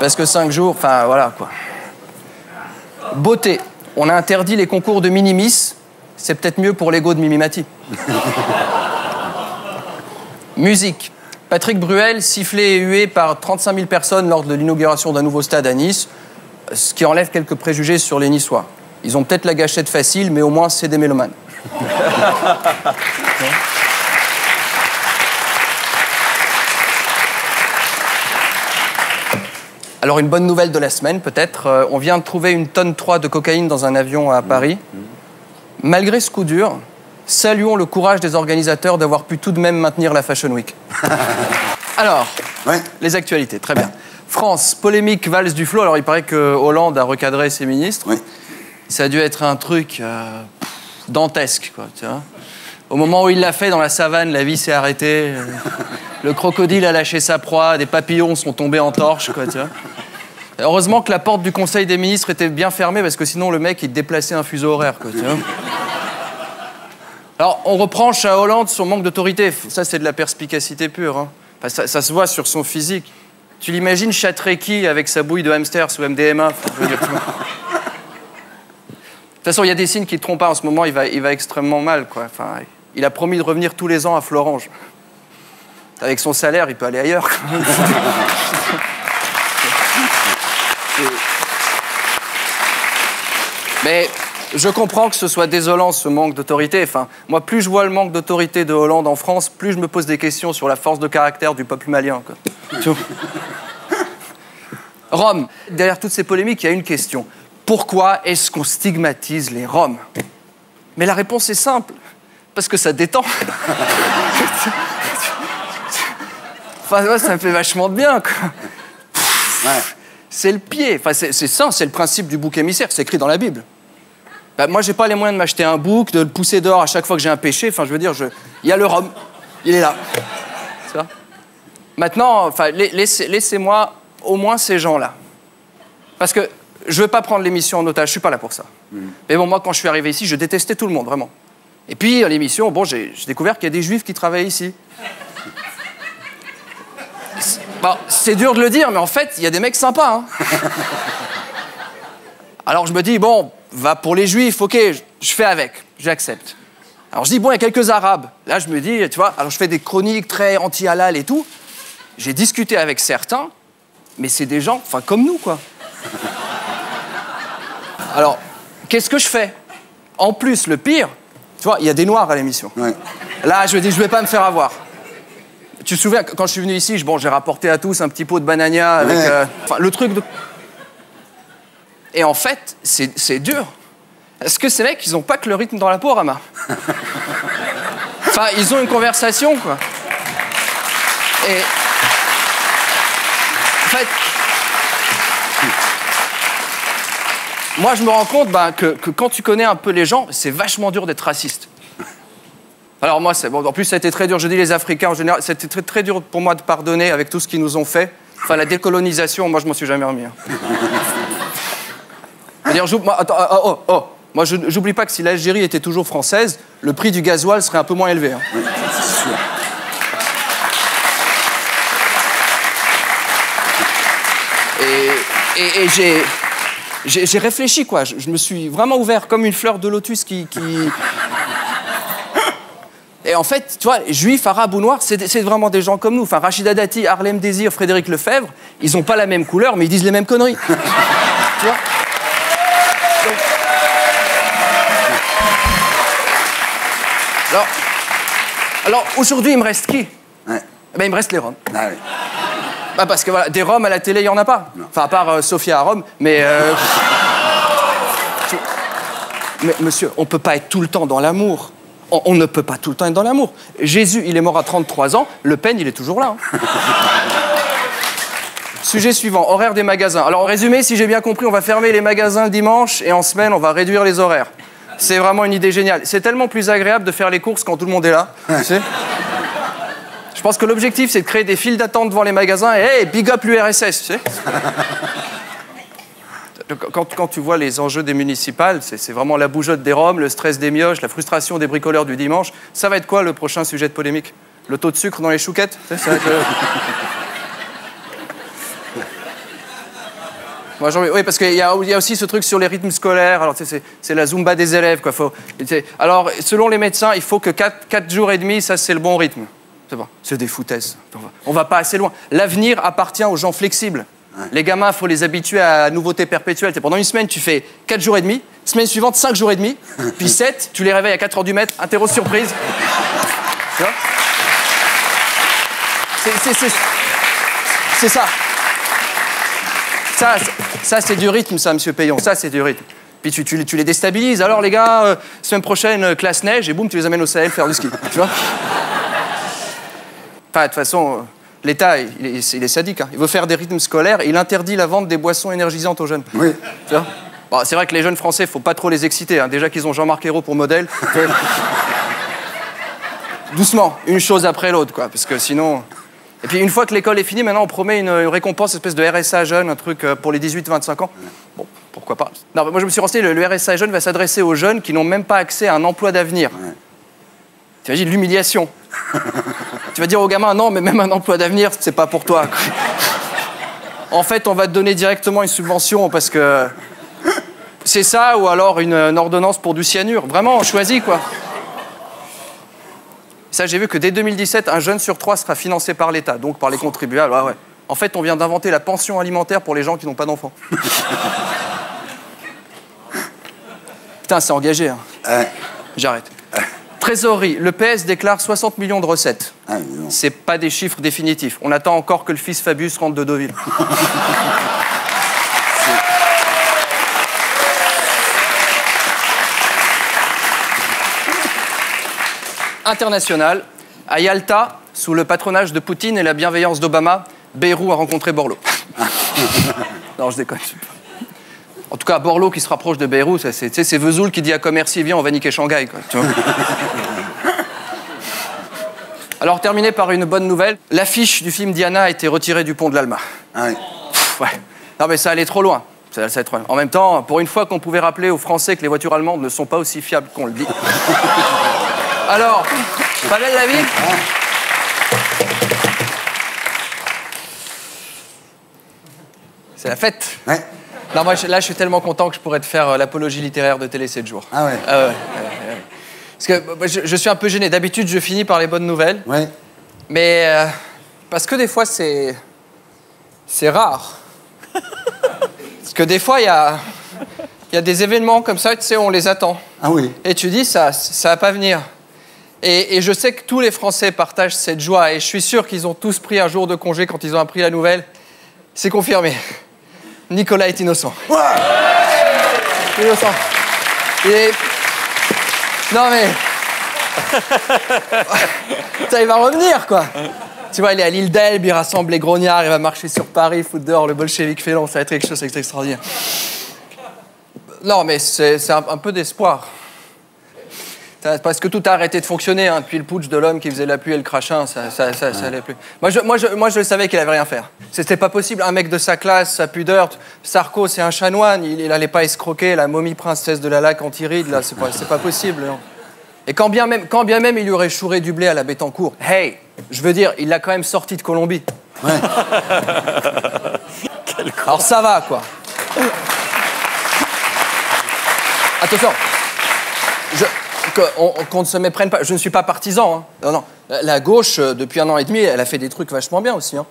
Parce que 5 jours, enfin, voilà, quoi. Beauté. On a interdit les concours de minimis. C'est peut-être mieux pour l'ego de Mimimati. Musique. Patrick Bruel, sifflé et hué par 35 000 personnes lors de l'inauguration d'un nouveau stade à Nice, ce qui enlève quelques préjugés sur les Niçois. Ils ont peut-être la gâchette facile, mais au moins, c'est des mélomanes. Alors, une bonne nouvelle de la semaine, peut-être. On vient de trouver 1,3 tonne de cocaïne dans un avion à Paris. Malgré ce coup dur, saluons le courage des organisateurs d'avoir pu tout de même maintenir la Fashion Week. Alors, ouais. Les actualités, très bien. France, polémique, valse du flot. Alors, il paraît que Hollande a recadré ses ministres. Oui. Ça a dû être un truc dantesque, quoi, tu vois. Au moment où il l'a fait dans la savane, la vie s'est arrêtée. Le crocodile a lâché sa proie, des papillons sont tombés en torche, quoi, tu vois. Heureusement que la porte du Conseil des ministres était bien fermée, parce que sinon, le mec, il déplaçait un fuseau horaire, quoi, tu vois. Alors, on reproche à Hollande son manque d'autorité. Ça, c'est de la perspicacité pure, hein. Enfin, ça se voit sur son physique. Tu l'imagines châtrer qui avec sa bouille de hamster sous MDMA, je veux dire, tu vois. De toute façon, il y a des signes qui ne trompent pas en ce moment, il va extrêmement mal, quoi. Enfin, il a promis de revenir tous les ans à Florange. Avec son salaire, il peut aller ailleurs. Mais je comprends que ce soit désolant, ce manque d'autorité. Enfin, moi, plus je vois le manque d'autorité de Hollande en France, plus je me pose des questions sur la force de caractère du peuple malien, quoi. Rome. Derrière toutes ces polémiques, il y a une question. Pourquoi est-ce qu'on stigmatise les Roms? Mais la réponse est simple. Parce que ça détend. Enfin, ouais, ça me fait vachement de bien, quoi. Ouais. C'est le pied. Enfin, c'est ça, c'est le principe du bouc émissaire. C'est écrit dans la Bible. Bah, moi, j'ai pas les moyens de m'acheter un bouc, de le pousser dehors à chaque fois que j'ai un péché. Enfin, je veux dire, il y a le Rome. Il est là. Tu vois? Maintenant, enfin, laissez-moi au moins ces gens-là. Parce que je veux pas prendre l'émission en otage, je suis pas là pour ça. Mais bon, moi, quand je suis arrivé ici, je détestais tout le monde, vraiment. Et puis, à l'émission, bon, j'ai découvert qu'il y a des juifs qui travaillent ici. Bon, c'est dur de le dire, mais en fait, il y a des mecs sympas, hein. Alors, je me dis, bon, va pour les juifs, ok, je fais avec, j'accepte. Alors, je dis, bon, il y a quelques arabes. Là, je me dis, tu vois, alors je fais des chroniques très anti-halal et tout. J'ai discuté avec certains, mais c'est des gens, enfin, comme nous, quoi. Alors, qu'est-ce que je fais? En plus, le pire, tu vois, il y a des noirs à l'émission. Ouais. Là, je me dis, je vais pas me faire avoir. Tu te souviens, quand je suis venu ici, j'ai rapporté à tous un petit pot de banania avec le truc de... Et en fait, c'est dur. Est-ce que ces mecs, ils ont pas que le rythme dans la peau, Rama? Enfin, ils ont une conversation, quoi. Et... En fait... Moi, je me rends compte que quand tu connais un peu les gens, c'est vachement dur d'être raciste. Alors moi, bon, en plus, ça a été très dur. Je dis les Africains en général, c'était très, très dur pour moi de pardonner avec tout ce qu'ils nous ont fait. Enfin, la décolonisation, moi, je m'en suis jamais remis. Hein. D'ailleurs, moi, j'oublie pas que si l'Algérie était toujours française, le prix du gasoil serait un peu moins élevé. Hein. Oui, c'est sûr. Et j'ai réfléchi, quoi. Je me suis vraiment ouvert comme une fleur de lotus qui... Et en fait, tu vois, juifs, arabes ou noirs, c'est vraiment des gens comme nous. Enfin, Rachida Dati, Harlem Désir, Frédéric Lefebvre, ils n'ont pas la même couleur, mais ils disent les mêmes conneries. Tu vois? Alors aujourd'hui, il me reste qui? Ouais. Eh ben, il me reste les Roms. Ah oui. Bah parce que voilà, des Roms à la télé, il n'y en a pas. Non. Enfin, à part Sophia à Rome, mais... Mais monsieur, on ne peut pas être tout le temps dans l'amour. On ne peut pas tout le temps être dans l'amour. Jésus, il est mort à 33 ans, Le Pen, il est toujours là. Hein. Sujet suivant, horaire des magasins. Alors, en résumé, si j'ai bien compris, on va fermer les magasins le dimanche et en semaine, on va réduire les horaires. C'est vraiment une idée géniale. C'est tellement plus agréable de faire les courses quand tout le monde est là. Tu sais ? Je pense que l'objectif, c'est de créer des files d'attente devant les magasins et hey, big up l'URSS, tu sais. Quand tu vois les enjeux des municipales, c'est vraiment la bougeotte des Roms, le stress des mioches, la frustration des bricoleurs du dimanche. Ça va être quoi le prochain sujet de polémique? Le taux de sucre dans les chouquettes? Tu sais, ça va être Moi, oui, parce qu'il y a aussi ce truc sur les rythmes scolaires. Alors, tu sais, c'est la Zumba des élèves, quoi. Alors, selon les médecins, il faut que 4 jours et demi, ça, c'est le bon rythme. C'est bon. C'est des foutaises. On va pas assez loin. L'avenir appartient aux gens flexibles. Ouais. Les gamins, il faut les habituer à la nouveauté perpétuelle. Pendant une semaine, tu fais 4 jours et demi. Semaine suivante, 5 jours et demi. Puis 7, tu les réveilles à 4 heures du mat', interro surprise. Tu vois? C'est ça. Ça, c'est du rythme, ça, monsieur Payon. Ça, c'est du rythme. Puis tu les déstabilises. Alors, les gars, semaine prochaine, classe neige, et boum, tu les amènes au Sahel faire du ski. Tu vois? Enfin, de toute façon, l'État, il est sadique. Hein. Il veut faire des rythmes scolaires et il interdit la vente des boissons énergisantes aux jeunes. Oui. Tu vois? Bon, c'est vrai que les jeunes Français, faut pas trop les exciter. Hein. Déjà qu'ils ont Jean-Marc Ayrault pour modèle. Doucement, une chose après l'autre, quoi. Parce que sinon... Et puis, une fois que l'école est finie, maintenant, on promet une récompense, une espèce de RSA jeune, un truc pour les 18-25 ans. Bon, pourquoi pas. Non, moi, je me suis renseigné, le RSA jeune va s'adresser aux jeunes qui n'ont même pas accès à un emploi d'avenir. Ouais. Tu imagines l'humiliation. Tu vas dire aux gamins, non, mais même un emploi d'avenir, c'est pas pour toi. En fait, on va te donner directement une subvention parce que c'est ça, ou alors une ordonnance pour du cyanure. Vraiment, on choisit, quoi. Ça, j'ai vu que dès 2017, un jeune sur 3 sera financé par l'État, donc par les contribuables. Ouais, ouais. En fait, on vient d'inventer la pension alimentaire pour les gens qui n'ont pas d'enfants. Putain, c'est engagé. Hein. J'arrête. Trésorerie, le PS déclare 60 millions de recettes. C'est pas des chiffres définitifs. On attend encore que le fils Fabius rentre de Deauville. International, à Yalta, sous le patronage de Poutine et la bienveillance d'Obama, Bayrou a rencontré Borloo. Non, je déconne. En tout cas, Borloo qui se rapproche de Bayrou, c'est Vesoul qui dit à Commercy, viens, on va niquer Shanghai. Quoi, tu vois. Alors, terminé par une bonne nouvelle, l'affiche du film Diana a été retirée du pont de l'Alma. Ah oui. Ouais. Non, mais ça allait trop loin. Ça va être... En même temps, pour une fois qu'on pouvait rappeler aux Français que les voitures allemandes ne sont pas aussi fiables qu'on le dit. Alors, pas belle la vie? C'est la fête. Ouais. Non, moi, là, je suis tellement content que je pourrais te faire l'apologie littéraire de Télé 7 jours. Ah ouais. Ouais. Parce que je suis un peu gêné. D'habitude, je finis par les bonnes nouvelles. Ouais. Mais parce que des fois, c'est rare. Parce que des fois, il y a des événements comme ça, tu sais, on les attend. Ah oui. Et tu dis, ça va pas venir. Et je sais que tous les Français partagent cette joie. Et je suis sûr qu'ils ont tous pris un jour de congé quand ils ont appris la nouvelle. C'est confirmé. Nicolas est innocent. Ouais. Innocent. Et... Non mais... Putain, il va revenir, quoi. Tu vois, il est à l'île d'Elbe, il rassemble les grognards, il va marcher sur Paris, foutre dehors le bolchevique félon, ça va être quelque chose d'extraordinaire. Non, mais c'est un peu d'espoir. Parce que tout a arrêté de fonctionner, hein, depuis le putsch de l'homme qui faisait la pluie et le crachin, ça allait plus. Moi, je savais qu'il avait rien faire. C'était pas possible. Un mec de sa classe, sa pudeur. Sarko, c'est un chanoine, il allait pas escroquer la momie princesse de la laque anti-rides, là, c'est pas possible. Non. Et quand bien même il lui aurait chouré du blé à la Bettencourt, hey, je veux dire, il l'a quand même sorti de Colombie. Ouais. Alors ça va, quoi. Attention. Qu'on ne se méprenne pas. Je ne suis pas partisan. Hein. Non. La gauche, depuis 1 an et demi, elle a fait des trucs vachement bien aussi. Hein.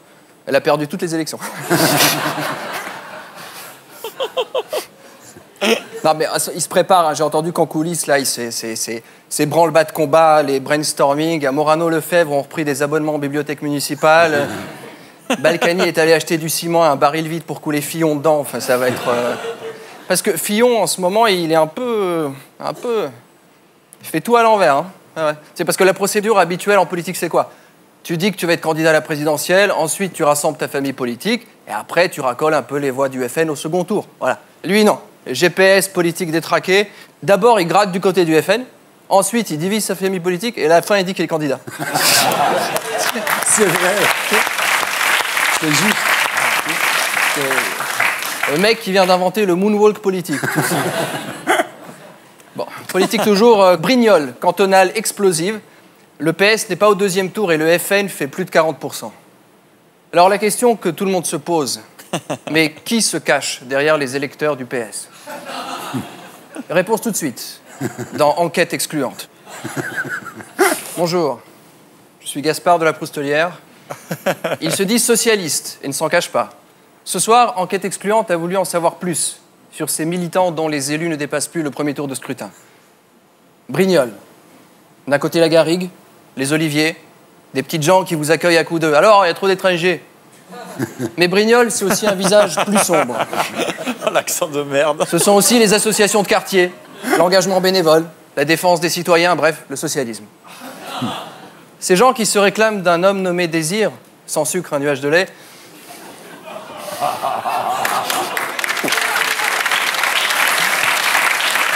Elle a perdu toutes les élections. Non, mais il se prépare. Hein. J'ai entendu qu'en coulisses, là, c'est branle-bas de combat, les brainstorming. À Morano-Lefebvre, on repris des abonnements en bibliothèque municipale. Balkany est allé acheter du ciment, un baril vide pour couler Fillon dedans. Enfin, ça va être... Parce que Fillon, en ce moment, il est un peu... Il fait tout à l'envers. Hein. Ouais. C'est parce que la procédure habituelle en politique, c'est quoi? Tu dis que tu vas être candidat à la présidentielle, ensuite tu rassembles ta famille politique, et après tu racoles un peu les voix du FN au second tour. Voilà. Lui, non. GPS, politique détraquée. D'abord, il gratte du côté du FN, ensuite il divise sa famille politique, et à la fin, il dit qu'il est candidat. C'est vrai. C'est juste. Le mec qui vient d'inventer le moonwalk politique. Bon, politique toujours, Brignoles, cantonale explosive. Le PS n'est pas au 2e tour et le FN fait plus de 40%. Alors la question que tout le monde se pose, mais qui se cache derrière les électeurs du PS? Réponse tout de suite, dans Enquête excluante. Bonjour, je suis Gaspard de la Proustelière. Ils se disent socialistes et ne s'en cachent pas. Ce soir, Enquête excluante a voulu en savoir plus sur ces militants dont les élus ne dépassent plus le premier tour de scrutin. Brignoles. D'un côté la garrigue, les oliviers, des petites gens qui vous accueillent à coups de « Alors, il y a trop d'étrangers ». Mais Brignoles, c'est aussi un visage plus sombre. L'accent de merde. Ce sont aussi les associations de quartier, l'engagement bénévole, la défense des citoyens, bref, le socialisme. Ces gens qui se réclament d'un homme nommé Désir, sans sucre, un nuage de lait,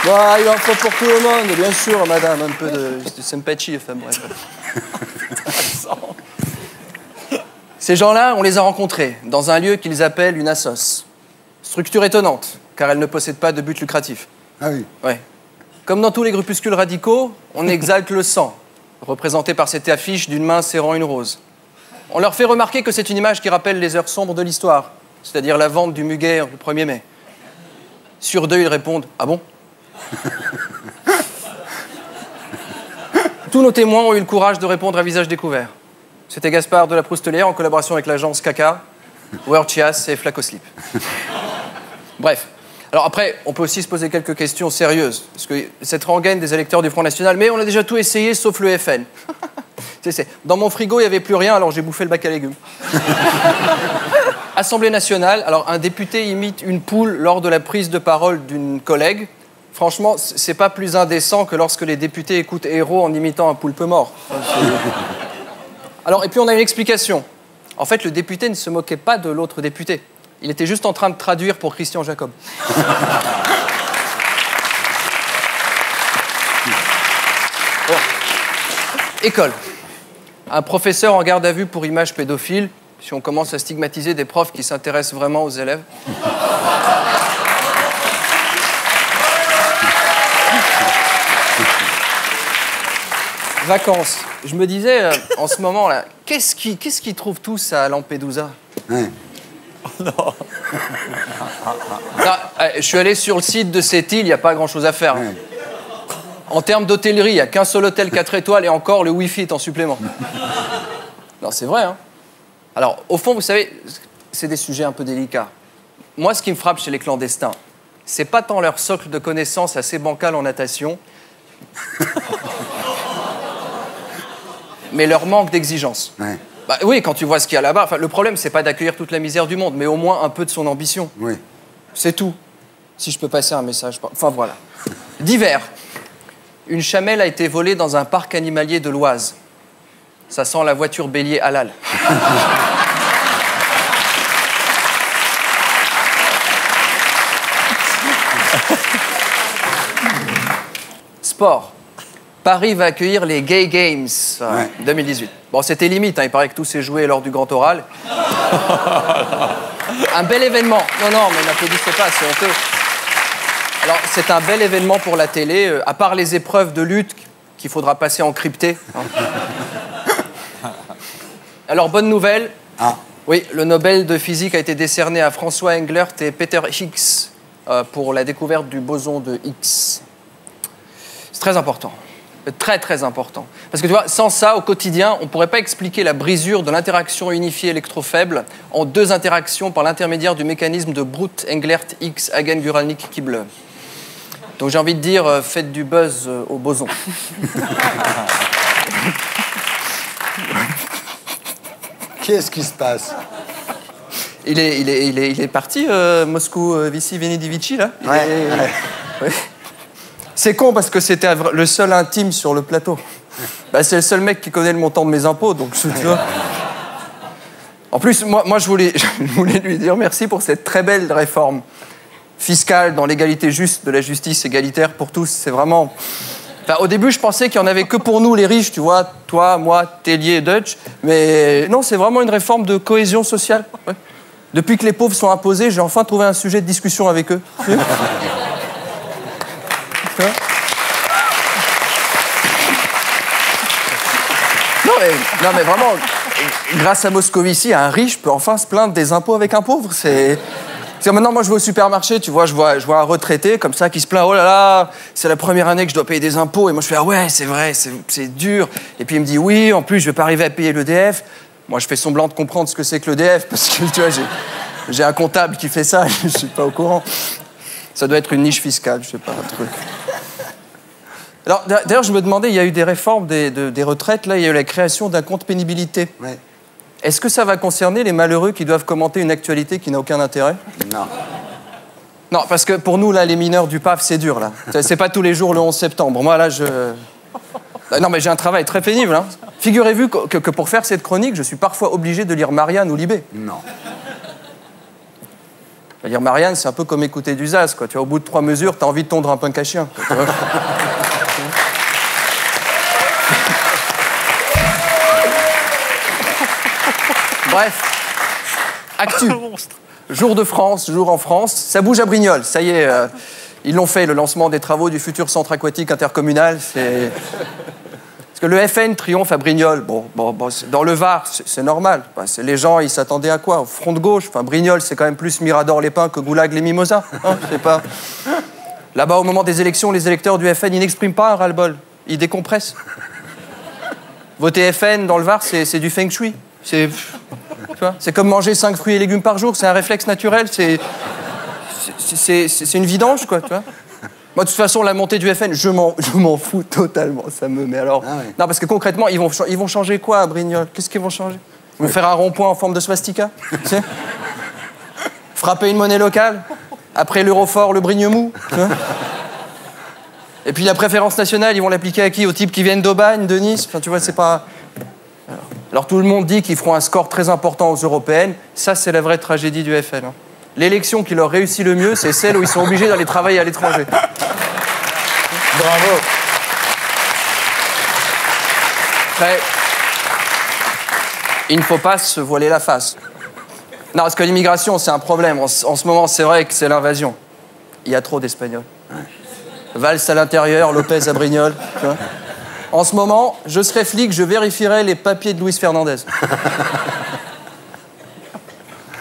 bah, il en faut pour tout le monde, bien sûr, madame, un peu de sympathie, enfin bref. Ces gens-là, on les a rencontrés dans un lieu qu'ils appellent une assoce. Structure étonnante, car elle ne possède pas de but lucratif. Ah oui. Ouais. Comme dans tous les grupuscules radicaux, on exalte le sang, représenté par cette affiche d'une main serrant une rose. On leur fait remarquer que c'est une image qui rappelle les heures sombres de l'histoire, c'est-à-dire la vente du muguet le 1er mai. Sur 2, ils répondent « Ah bon ?» Tous nos témoins ont eu le courage de répondre à visage découvert. C'était Gaspard de la Proustelière en collaboration avec l'agence Caca, World Chias et Flacoslip. Bref. Alors après, on peut aussi se poser quelques questions sérieuses. Parce que cette rengaine des électeurs du Front National, mais on a déjà tout essayé sauf le FN. Dans mon frigo, il n'y avait plus rien, alors j'ai bouffé le bac à légumes. Assemblée nationale, alors un député imite une poule lors de la prise de parole d'une collègue. Franchement, c'est pas plus indécent que lorsque les députés écoutent Héros en imitant un poulpe mort. Alors, et puis on a une explication. En fait, le député ne se moquait pas de l'autre député. Il était juste en train de traduire pour Christian Jacob. Bon. École. Un professeur en garde à vue pour image pédophile, si on commence à stigmatiser des profs qui s'intéressent vraiment aux élèves. Vacances. Je me disais, en ce moment, là, qu'est-ce qu'ils trouvent tous à Lampedusa? Ouais. Non, je suis allé sur le site de cette île, il n'y a pas grand-chose à faire. Ouais. En termes d'hôtellerie, il n'y a qu'un seul hôtel 4 étoiles et encore, le Wi-Fi est en supplément. Non, c'est vrai, hein. Alors, au fond, vous savez, c'est des sujets un peu délicats. Moi, ce qui me frappe chez les clandestins, c'est pas tant leur socle de connaissances assez bancal en natation, mais leur manque d'exigence. Ouais. Bah, oui, quand tu vois ce qu'il y a là-bas, enfin, le problème, c'est pas d'accueillir toute la misère du monde, mais au moins un peu de son ambition. Oui. C'est tout. Si je peux passer un message. Enfin, voilà. D'hiver. Une chamelle a été volée dans un parc animalier de l'Oise. Ça sent la voiture bélier halal. Sport. Paris va accueillir les Gay Games 2018. Bon, c'était limite, hein, il paraît que tout s'est joué lors du grand oral. Un bel événement. Non, mais n'applaudissez pas, c'est honteux. Alors, c'est un bel événement pour la télé, à part les épreuves de lutte qu'il faudra passer en crypté. Hein. Alors, bonne nouvelle. Ah. Oui, le Nobel de physique a été décerné à François Englert et Peter Higgs pour la découverte du boson de Higgs. C'est très important. Très, très important. Parce que tu vois, sans ça, au quotidien, on ne pourrait pas expliquer la brisure de l'interaction unifiée électrofaible en deux interactions par l'intermédiaire du mécanisme de Brut-Englert-Higgs-Hagen-Guralnik-Kibble. Donc j'ai envie de dire, faites du buzz au boson. Qu'est-ce qui se passe? Il est parti, Moscou Vici Venidivici, là. Ouais. C'est con parce que c'était le seul intime sur le plateau. Bah, c'est le seul mec qui connaît le montant de mes impôts, donc tu vois. En plus, moi je voulais lui dire merci pour cette très belle réforme fiscale dans l'égalité juste de la justice égalitaire pour tous. C'est vraiment... Enfin, au début, je pensais qu'il n'y en avait que pour nous, les riches, tu vois, toi, moi, Tellier et Dutch. Mais non, c'est vraiment une réforme de cohésion sociale. Ouais. Depuis que les pauvres sont imposés, j'ai enfin trouvé un sujet de discussion avec eux. Non mais vraiment, grâce à Moscovici, un riche peut enfin se plaindre des impôts avec un pauvre. C'est maintenant, moi je vais au supermarché, tu vois, je vois un retraité comme ça qui se plaint, oh là là, c'est la première année que je dois payer des impôts. Et moi je fais, ah ouais, c'est vrai, c'est dur. Et puis il me dit, oui, en plus je vais pas arriver à payer l'EDF. Moi je fais semblant de comprendre ce que c'est que l'EDF parce que tu vois, j'ai un comptable qui fait ça et je suis pas au courant. Ça doit être une niche fiscale, je sais pas, un truc. Alors, d'ailleurs, je me demandais, il y a eu des réformes des retraites, là, il y a eu la création d'un compte pénibilité. Ouais. Est-ce que ça va concerner les malheureux qui doivent commenter une actualité qui n'a aucun intérêt? Non. Non, parce que pour nous, là, les mineurs du PAF, c'est dur, là. C'est pas tous les jours le 11 septembre. Moi, là, Non, mais j'ai un travail très pénible, hein. Figurez-vous que pour faire cette chronique, je suis parfois obligé de lire Marianne ou Libé. Non. Lire Marianne, c'est un peu comme écouter du Zaz, quoi. Tu vois, au bout de 3 mesures, t'as envie de tondre un punk à chien, quoi, tu vois. Bref, actu. Jour de France, jour en France. Ça bouge à Brignoles, ça y est. Ils l'ont fait, le lancement des travaux du futur centre aquatique intercommunal. Parce que le FN triomphe à Brignoles. Bon, dans le Var, c'est normal. Les gens, ils s'attendaient à quoi? Au front de gauche. Enfin, Brignoles, c'est quand même plus Mirador-les-Pins que Goulag-les-Mimosas. Hein, je sais pas. Là-bas, au moment des élections, les électeurs du FN, ils n'expriment pas un ras-le-bol. Ils décompressent. Voter FN dans le Var, c'est du feng shui. C'est comme manger 5 fruits et légumes par jour, c'est un réflexe naturel, c'est une vidange, quoi, tu vois. Moi, de toute façon, la montée du FN, je m'en fous totalement, ça me met alors... Ah ouais. Non, parce que concrètement, ils vont changer quoi à Brignoles? Qu'est-ce qu'ils vont changer? Ils vont faire un rond-point en forme de swastika, tu sais? Frapper une monnaie locale? Après l'Eurofort, le Brignemou, tu vois? Et puis la préférence nationale, ils vont l'appliquer à qui? Aux types qui viennent d'Aubagne, de Nice? Enfin, tu vois, c'est pas... Alors tout le monde dit qu'ils feront un score très important aux européennes. Ça, c'est la vraie tragédie du FN. Hein. L'élection qui leur réussit le mieux, c'est celle où ils sont obligés d'aller travailler à l'étranger. Bravo. Après, il ne faut pas se voiler la face. Non, parce que l'immigration, c'est un problème. En ce moment, c'est vrai que c'est l'invasion. Il y a trop d'Espagnols. Valls à l'intérieur, Lopez à Brignoles. Tu vois. En ce moment, je serais flic, je vérifierais les papiers de Luis Fernandez.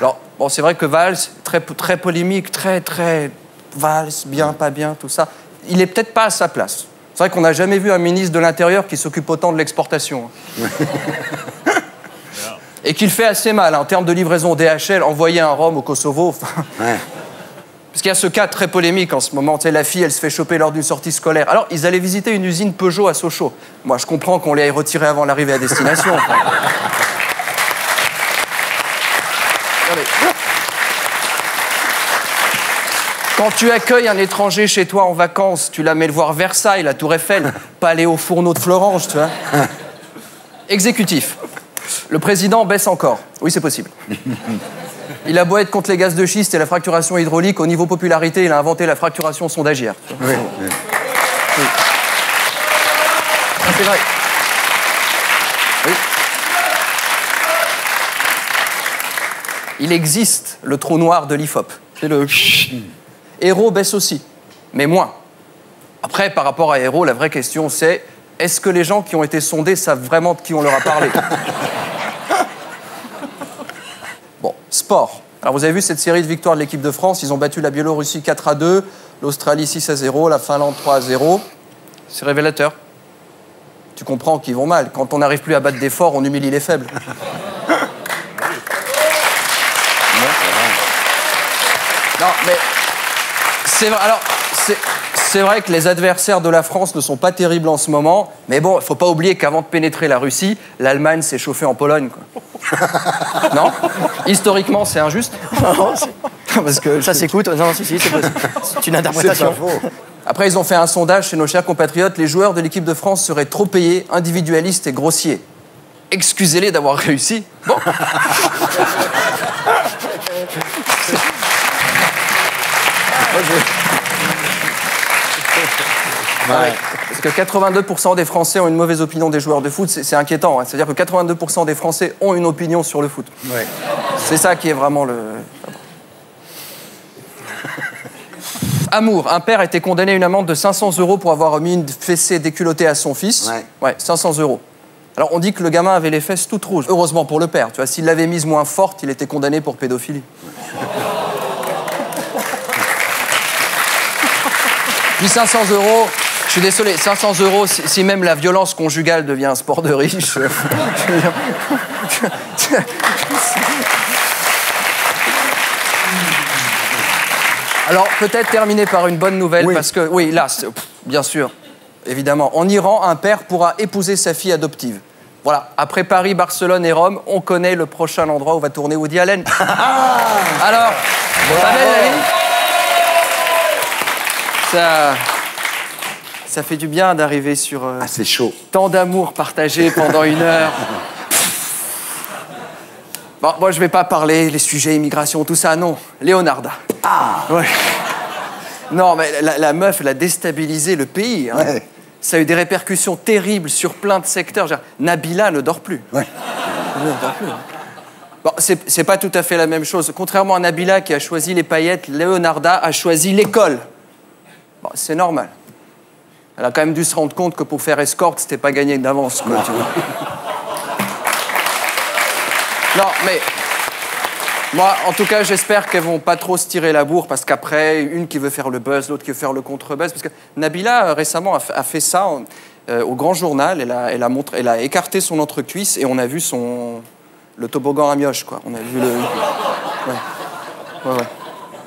Alors, bon, c'est vrai que Valls, très polémique, très Valls, bien, pas bien, tout ça. Il est peut-être pas à sa place. C'est vrai qu'on n'a jamais vu un ministre de l'Intérieur qui s'occupe autant de l'exportation. Et qu'il fait assez mal, hein, en termes de livraison DHL, envoyer un rhum au Kosovo. Ouais. Parce qu'il y a ce cas très polémique en ce moment. Tu sais, la fille, elle se fait choper lors d'une sortie scolaire. Alors, ils allaient visiter une usine Peugeot à Sochaux. Moi, je comprends qu'on l'ait retiré avant l'arrivée à destination. Quand tu accueilles un étranger chez toi en vacances, tu l'amènes voir Versailles, la Tour Eiffel, pas aller au fourneau de Florange, tu vois. Exécutif. Le président baisse encore. Oui, c'est possible. Il a beau être contre les gaz de schiste et la fracturation hydraulique, au niveau popularité, il a inventé la fracturation sondagière. Oui. Oui. Ah, c'est vrai. Oui. Il existe le trou noir de l'IFOP. C'est le... Héros baisse aussi, mais moins. Après, par rapport à Héros, la vraie question, c'est est-ce que les gens qui ont été sondés savent vraiment de qui on leur a parlé? Bon, sport. Alors, vous avez vu cette série de victoires de l'équipe de France. Ils ont battu la Biélorussie 4-2, l'Australie 6-0, la Finlande 3-0. C'est révélateur. Tu comprends qu'ils vont mal. Quand on n'arrive plus à battre des forts, on humilie les faibles. Non, mais c'est vrai. Alors, c'est vrai que les adversaires de la France ne sont pas terribles en ce moment, mais bon, il ne faut pas oublier qu'avant de pénétrer la Russie, l'Allemagne s'est chauffée en Pologne, quoi. Non? Historiquement, c'est injuste. Parce que Ça s'écoute. Non, si, c'est possible. C'est une interprétation. C'est pas faux. Après, ils ont fait un sondage chez nos chers compatriotes. Les joueurs de l'équipe de France seraient trop payés, individualistes et grossiers. Excusez-les d'avoir réussi. Bon. Ouais. Parce que 82% des Français ont une mauvaise opinion des joueurs de foot, c'est inquiétant. Hein. C'est-à-dire que 82% des Français ont une opinion sur le foot. Ouais. C'est ça qui est vraiment le... Amour. Un père a été condamné à une amende de 500 € pour avoir mis une fessée déculottée à son fils. Ouais, 500 €. Alors, on dit que le gamin avait les fesses toutes rouges. Heureusement pour le père. Tu vois, s'il l'avait mise moins forte, il était condamné pour pédophilie. Puis 500 €, je suis désolé, 500 €, si même la violence conjugale devient un sport de riche... Alors, peut-être terminer par une bonne nouvelle, parce que, oui, là, bien sûr, évidemment. En Iran, un père pourra épouser sa fille adoptive. Voilà, après Paris, Barcelone et Rome, on connaît le prochain endroit où va tourner Woody Allen. Alors, ça belle la vie? Ça fait du bien d'arriver sur c'est chaud. tant d'amour partagé pendant une heure. Bon, moi, je vais pas parler les sujets immigration, tout ça, non. Leonarda. Ouais. Non, mais la meuf, elle a déstabilisé le pays. Hein. Ouais. Ça a eu des répercussions terribles sur plein de secteurs. Genre, Nabila ne dort plus. Ouais. Elle ne dort plus. Bon, c'est pas tout à fait la même chose. Contrairement à Nabila qui a choisi les paillettes, Leonarda a choisi l'école. Bon, c'est normal. Elle a quand même dû se rendre compte que pour faire escorte, c'était pas gagné d'avance, quoi, tu vois. Non, mais moi, en tout cas, j'espère qu'elles vont pas trop se tirer la bourre, parce qu'après, une qui veut faire le buzz, l'autre qui veut faire le contre-buzz, parce que Nabila, récemment, a fait ça au Grand Journal. Elle a écarté son entrecuisse et on a vu le toboggan à mioche, quoi. On a vu le... Ouais.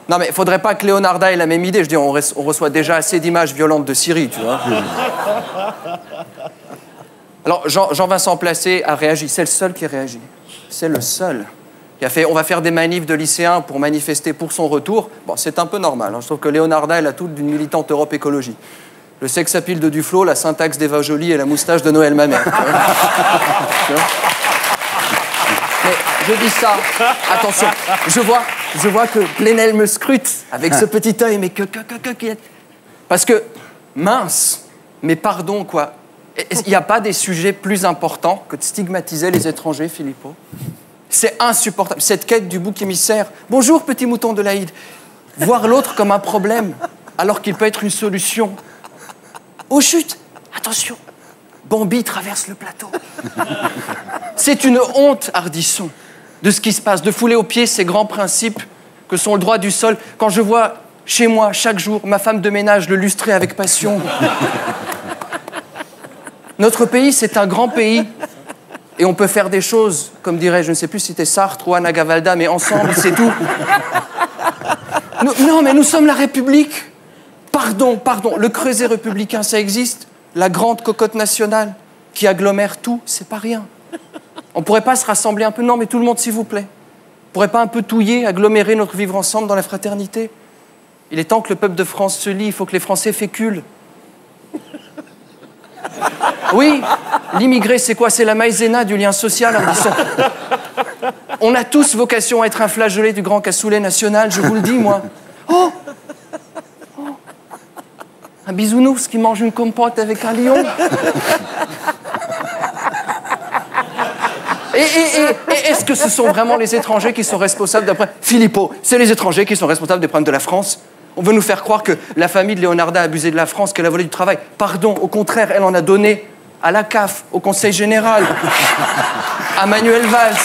Non, mais il faudrait pas que Leonarda ait la même idée. Je dis, on reçoit déjà assez d'images violentes de Syrie, tu vois. Alors, Jean-Vincent Placé a réagi. C'est le seul qui a réagi. C'est le seul. Il a fait, on va faire des manifs de lycéens pour manifester pour son retour. Bon, c'est un peu normal. Hein. Je trouve que Leonarda, elle a tout d'une militante Europe Écologie. Le sex appeal de Duflo, la syntaxe d'Eva Joly et la moustache de Noël Mamère. Mais je dis ça, attention, je vois que Plenel me scrute avec ce petit œil, mais parce que, mince, mais pardon, quoi. Il n'y a pas des sujets plus importants que de stigmatiser les étrangers, Philippot? C'est insupportable. Cette quête du bouc émissaire. Bonjour, petit mouton de l'Aïd. Voir l'autre comme un problème, alors qu'il peut être une solution. Oh, chut, attention. Bambi traverse le plateau. C'est une honte, Ardisson, de ce qui se passe, de fouler aux pieds ces grands principes que sont le droit du sol. Quand je vois chez moi, chaque jour, ma femme de ménage le lustrer avec passion. Notre pays, c'est un grand pays. Et on peut faire des choses, comme dirait, je ne sais plus si c'était Sartre ou Anna Gavalda, mais ensemble, c'est tout. Non, mais nous sommes la République. Pardon, le creuset républicain, ça existe. La grande cocotte nationale qui agglomère tout, c'est pas rien. On pourrait pas se rassembler un peu? Non, mais tout le monde, s'il vous plaît. On pourrait pas un peu touiller, agglomérer notre vivre ensemble dans la fraternité? Il est temps que le peuple de France se lie, il faut que les Français féculent. Oui, l'immigré, c'est quoi? C'est la maïzena du lien social, Ardisson. On a tous vocation à être un flageolet du grand cassoulet national, je vous le dis, moi. Oh, un bisounours qui mange une compote avec un lion. Et est-ce que ce sont vraiment les étrangers qui sont responsables d'après Philippot, c'est les étrangers qui sont responsables des problèmes de la France? On veut nous faire croire que la famille de Leonarda a abusé de la France, qu'elle a volé du travail. Pardon, au contraire, elle en a donné à la CAF, au Conseil Général, à Manuel Valls,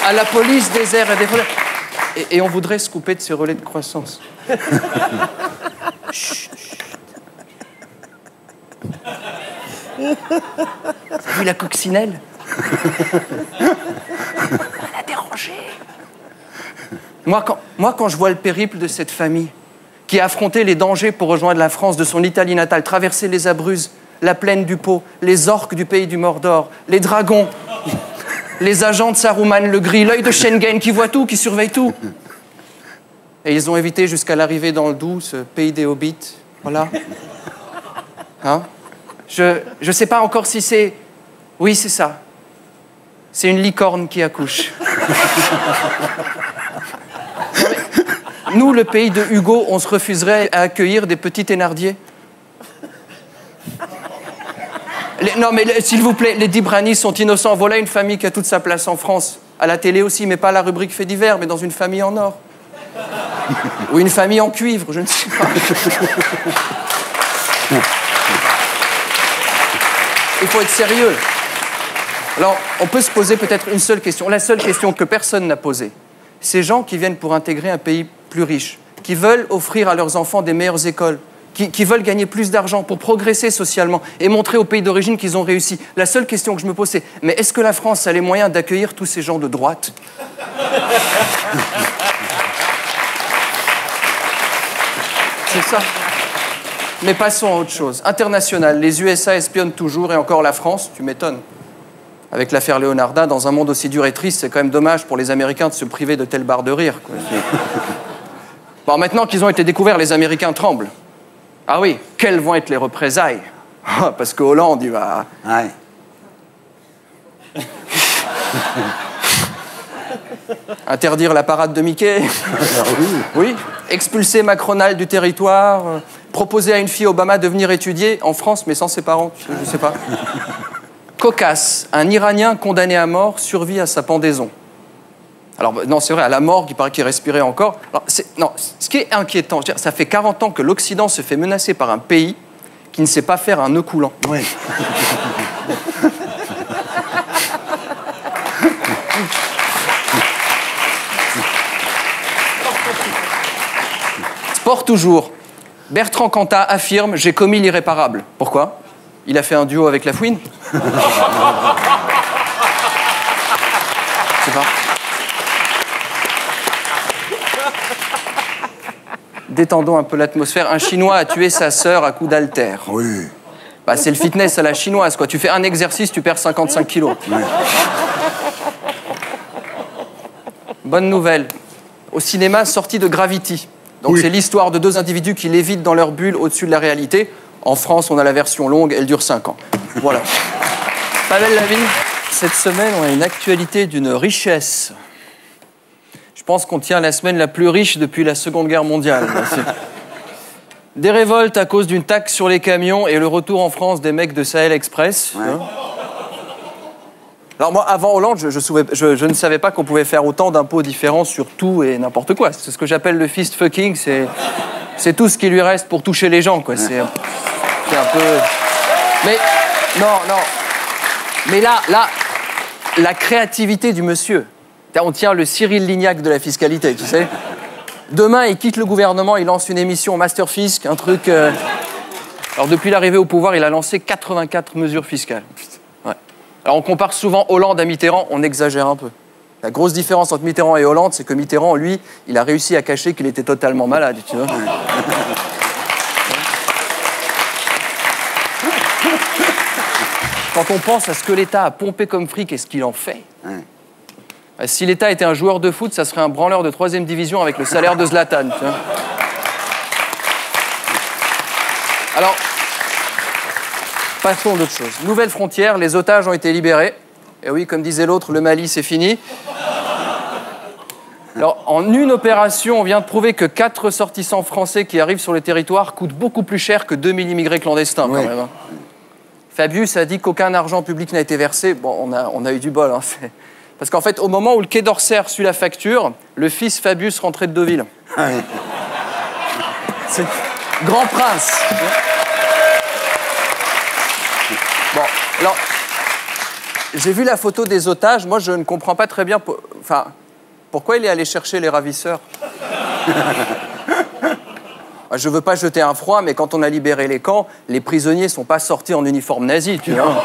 à la police des airs et des volets. Et on voudrait se couper de ces relais de croissance. Chut, chut. T'as vu la coccinelle? Elle a dérangé. Moi, quand je vois le périple de cette famille qui a affronté les dangers pour rejoindre la France de son Italie natale, traverser les Abruzzes, la plaine du Pô, les orques du pays du Mordor, les dragons, les agents de Saruman le Gris, l'œil de Schengen qui voit tout, qui surveille tout. Et ils ont évité jusqu'à l'arrivée dans le Doubs, ce pays des hobbits. Voilà. Hein? Je sais pas encore si c'est... Oui, c'est ça. C'est une licorne qui accouche. Nous, le pays de Hugo, on se refuserait à accueillir des petits Thénardier? Non, mais s'il vous plaît, les Dibrani sont innocents. Voilà une famille qui a toute sa place en France. À la télé aussi, mais pas à la rubrique fait divers, mais dans une famille en or. Ou une famille en cuivre, je ne sais pas. Il faut être sérieux. Alors, on peut se poser peut-être une seule question. La seule question que personne n'a posée. Ces gens qui viennent pour intégrer un pays plus riche, qui veulent offrir à leurs enfants des meilleures écoles, qui veulent gagner plus d'argent pour progresser socialement et montrer au pays d'origine qu'ils ont réussi. La seule question que je me pose, c'est mais est-ce que la France a les moyens d'accueillir tous ces gens de droite? C'est ça. Mais passons à autre chose. International, les USA espionnent toujours et encore la France, tu m'étonnes. Avec l'affaire Leonarda, dans un monde aussi dur et triste, c'est quand même dommage pour les Américains de se priver de telles barres de rire, quoi. Bon, maintenant qu'ils ont été découverts, les Américains tremblent. Ah oui, quelles vont être les représailles? Parce que Hollande, il va... Ouais. Interdire la parade de Mickey. Oui. Expulser Macronal du territoire. Proposer à une fille Obama de venir étudier en France, mais sans ses parents. Je sais pas. Cocasse. Un Iranien condamné à mort survit à sa pendaison. Alors, non, c'est vrai, à la morgue, il paraît qu'il respirait encore. Alors, non, ce qui est inquiétant, ça fait 40 ans que l'Occident se fait menacer par un pays qui ne sait pas faire un nœud coulant. Oui. Sport toujours. Bertrand Cantat affirme « J'ai commis l'irréparable ». Pourquoi? Il a fait un duo avec La Fouine. Je sais pas. Détendons un peu l'atmosphère. Un Chinois a tué sa sœur à coups d'haltère. Oui. Bah, c'est le fitness à la chinoise, quoi. Tu fais un exercice, tu perds 55 kilos. Ouais. Bonne nouvelle. Au cinéma, sortie de Gravity. Donc Oui. c'est l'histoire de deux individus qui lévitent dans leur bulle au-dessus de la réalité. En France, on a la version longue, elle dure 5 ans. Voilà. Pas belle la vie. Cette semaine, on a une actualité d'une richesse. Je pense qu'on tient la semaine la plus riche depuis la Seconde Guerre mondiale. Des révoltes à cause d'une taxe sur les camions et le retour en France des mecs de Sahel Express. Ouais. Hein. Alors moi, avant Hollande, je ne savais pas qu'on pouvait faire autant d'impôts différents sur tout et n'importe quoi. C'est ce que j'appelle le fist fucking, c'est... C'est tout ce qui lui reste pour toucher les gens, quoi. C'est un peu... Mais, non. Mais là, la créativité du monsieur. On tient le Cyril Lignac de la fiscalité, tu sais. Demain, il quitte le gouvernement, il lance une émission Master Fisc, un truc... Alors, depuis l'arrivée au pouvoir, il a lancé 84 mesures fiscales. Ouais. Alors, on compare souvent Hollande à Mitterrand, on exagère un peu. La grosse différence entre Mitterrand et Hollande, c'est que Mitterrand, lui, il a réussi à cacher qu'il était totalement malade, tu vois. Quand on pense à ce que l'État a pompé comme fric et ce qu'il en fait... Si l'État était un joueur de foot, ça serait un branleur de 3e division avec le salaire de Zlatan. Tu vois. Alors, passons d'autre chose. Nouvelle frontière, les otages ont été libérés. Et oui, comme disait l'autre, le Mali, c'est fini. Alors, en une opération, on vient de prouver que 4 ressortissants français qui arrivent sur le territoire coûtent beaucoup plus cher que 2000 immigrés clandestins, quand même. Hein. Fabius a dit qu'aucun argent public n'a été versé. Bon, on a eu du bol, hein. Parce qu'en fait, au moment où le Quai d'Orsay a reçu la facture, le fils Fabius rentrait de Deauville. C'est grand prince. Bon, alors, j'ai vu la photo des otages. Moi, je ne comprends pas très bien... pourquoi il est allé chercher les ravisseurs? Je veux pas jeter un froid, mais quand on a libéré les camps, les prisonniers sont pas sortis en uniforme nazi, tu vois.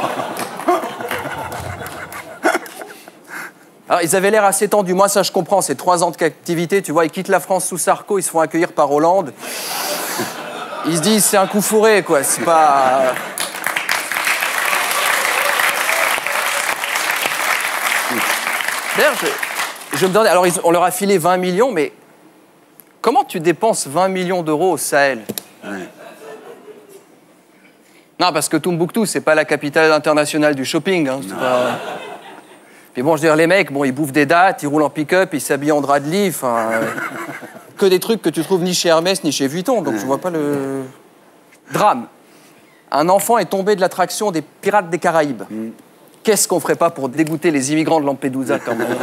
Alors, ils avaient l'air assez tendus. Moi, ça, je comprends. C'est 3 ans de captivité. Tu vois, ils quittent la France sous Sarko, ils se font accueillir par Hollande. Ils se disent, c'est un coup fourré, quoi. C'est pas... D'ailleurs, je me demandais... Alors, on leur a filé 20 millions, mais comment tu dépenses 20 millions d'euros au Sahel? Non, parce que Tombouctou, c'est pas la capitale internationale du shopping. Hein. C'est pas... Puis bon, je veux dire, les mecs, bon, ils bouffent des dattes, ils roulent en pick-up, ils s'habillent en drap de lit, que des trucs que tu trouves ni chez Hermès ni chez Vuitton, donc je vois pas le... Drame. Un enfant est tombé de l'attraction des Pirates des Caraïbes. Qu'est-ce qu'on ferait pas pour dégoûter les immigrants de Lampedusa, quand même?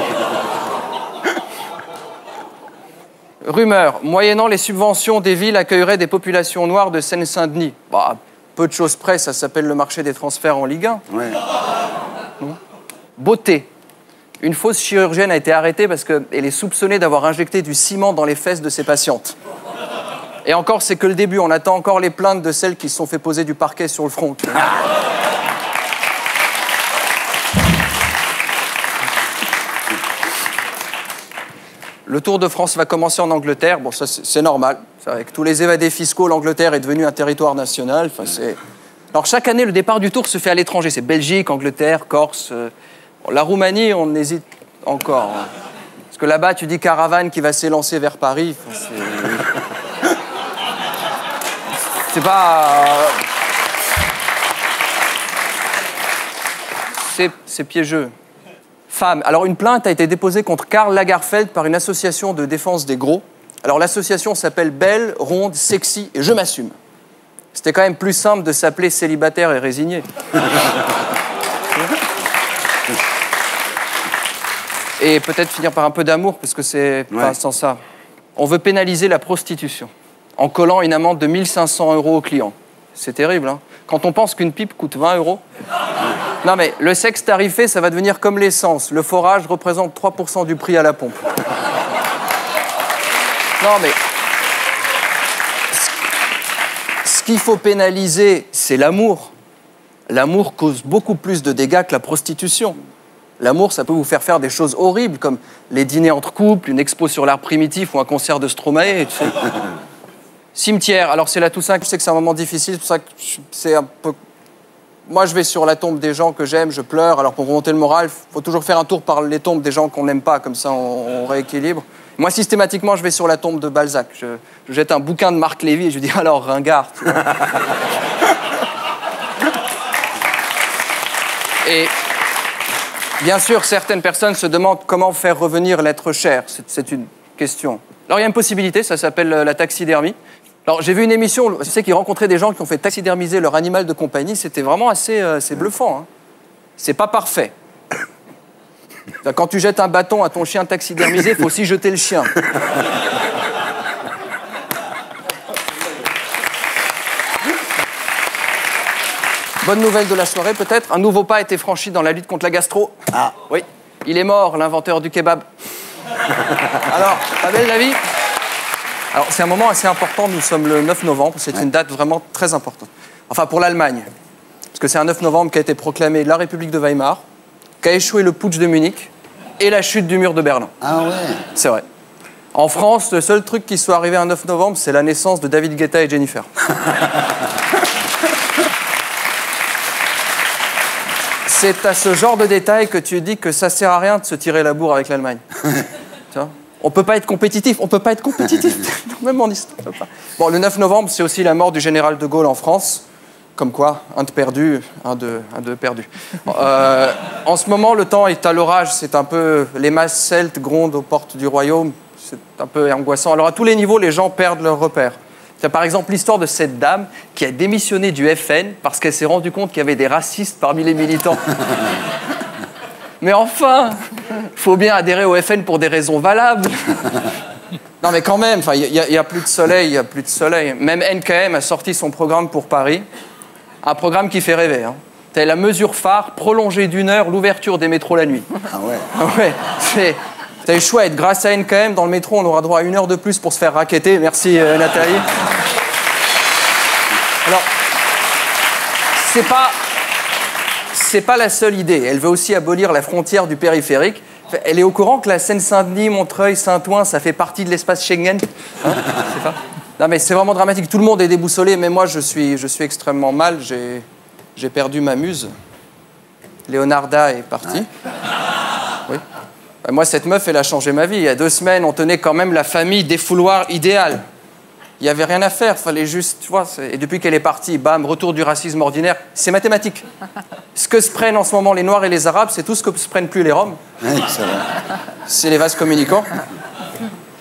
Rumeur, moyennant les subventions, des villes accueilleraient des populations noires de Seine-Saint-Denis. Bah, peu de choses près, ça s'appelle le marché des transferts en Ligue 1. Ouais. Beauté. Une fausse chirurgienne a été arrêtée parce qu'elle est soupçonnée d'avoir injecté du ciment dans les fesses de ses patientes. Et encore, c'est que le début. On attend encore les plaintes de celles qui se sont fait poser du parquet sur le front. Le Tour de France va commencer en Angleterre. Bon, ça, c'est normal. Avec tous les évadés fiscaux, l'Angleterre est devenue un territoire national. Alors, chaque année, le départ du Tour se fait à l'étranger. C'est Belgique, Angleterre, Corse... La Roumanie, on hésite encore. Hein. Parce que là-bas, tu dis caravane qui va s'élancer vers Paris. C'est pas... C'est piégeux. Femme. Alors, une plainte a été déposée contre Karl Lagerfeld par une association de défense des gros. Alors, l'association s'appelle Belle, Ronde, Sexy et Je m'assume. C'était quand même plus simple de s'appeler célibataire et résigné. Et peut-être finir par un peu d'amour, parce que c'est pas sans ça. On veut pénaliser la prostitution en collant une amende de 1 500 € aux clients. C'est terrible, hein. Quand on pense qu'une pipe coûte 20 €. Non, mais le sexe tarifé, ça va devenir comme l'essence. Le forage représente 3% du prix à la pompe. Non, mais... Ce qu'il faut pénaliser, c'est l'amour. L'amour cause beaucoup plus de dégâts que la prostitution. L'amour, ça peut vous faire des choses horribles, comme les dîners entre couples, une expo sur l'art primitif ou un concert de Stromae, tu sais. Cimetière, alors c'est la Toussaint, je sais que c'est un moment difficile, c'est pour ça que c'est un peu... Moi, je vais sur la tombe des gens que j'aime, je pleure, alors pour remonter le moral, il faut toujours faire un tour par les tombes des gens qu'on n'aime pas, comme ça on rééquilibre. Moi, systématiquement, je vais sur la tombe de Balzac. Je jette un bouquin de Marc Lévy et je dis, alors, ringard, tu vois. Et... Bien sûr, certaines personnes se demandent comment faire revenir l'être cher. C'est une question. Alors, il y a une possibilité, ça s'appelle la taxidermie. Alors, j'ai vu une émission, tu sais, qui rencontrait des gens qui ont fait taxidermiser leur animal de compagnie. C'était vraiment assez bluffant. Hein. C'est pas parfait. Quand tu jettes un bâton à ton chien taxidermisé, il faut aussi jeter le chien. bonne nouvelle de la soirée peut-être, un nouveau pas a été franchi dans la lutte contre la gastro. Ah. Oui, il est mort, l'inventeur du kebab. Alors, pas belle la vie? Alors, c'est un moment assez important, nous sommes le 9 novembre, c'est une date vraiment très importante. Enfin, pour l'Allemagne, parce que c'est un 9 novembre qu'a été proclamé la République de Weimar, qu'a échoué le putsch de Munich et la chute du mur de Berlin. Ah ouais. C'est vrai. En France, le seul truc qui soit arrivé un 9 novembre, c'est la naissance de David Guetta et Jennifer. C'est à ce genre de détails que tu dis que ça sert à rien de se tirer la bourre avec l'Allemagne. Tu vois ? On peut pas être compétitif, même en histoire. Bon, le 9 novembre, c'est aussi la mort du général de Gaulle en France. Comme quoi, un de perdu, un de perdu. En ce moment, le temps est à l'orage. C'est un peu... Les masses celtes grondent aux portes du royaume. C'est un peu angoissant. Alors, à tous les niveaux, les gens perdent leurs repères. Il y a par exemple l'histoire de cette dame qui a démissionné du FN parce qu'elle s'est rendue compte qu'il y avait des racistes parmi les militants. Mais enfin, il faut bien adhérer au FN pour des raisons valables. Non mais quand même, il y a plus de soleil, il y a plus de soleil. Même NKM a sorti son programme pour Paris. Un programme qui fait rêver. Hein. C'est la mesure phare, prolonger d'1 heure l'ouverture des métros la nuit. Ah ouais. Ah ouais, c'est chouette. Grâce à NKM, dans le métro, on aura droit à 1 heure de plus pour se faire racketter. Merci Nathalie. Alors, c'est pas la seule idée. Elle veut aussi abolir la frontière du périphérique. Elle est au courant que la Seine-Saint-Denis, Montreuil, Saint-Ouen, ça fait partie de l'espace Schengen. Hein, c'est ça. Non mais c'est vraiment dramatique. Tout le monde est déboussolé, mais moi je suis extrêmement mal. J'ai perdu ma muse. Léonarda est partie. Oui. Moi, cette meuf, elle a changé ma vie. Il y a 2 semaines, on tenait quand même la famille défouloir idéale. Il n'y avait rien à faire, fallait juste, tu vois. Et depuis qu'elle est partie, bam, retour du racisme ordinaire. C'est mathématique. Ce que se prennent en ce moment les Noirs et les Arabes, c'est tout ce que se prennent plus les Roms. Oui, c'est vrai. C'est les vases communicants.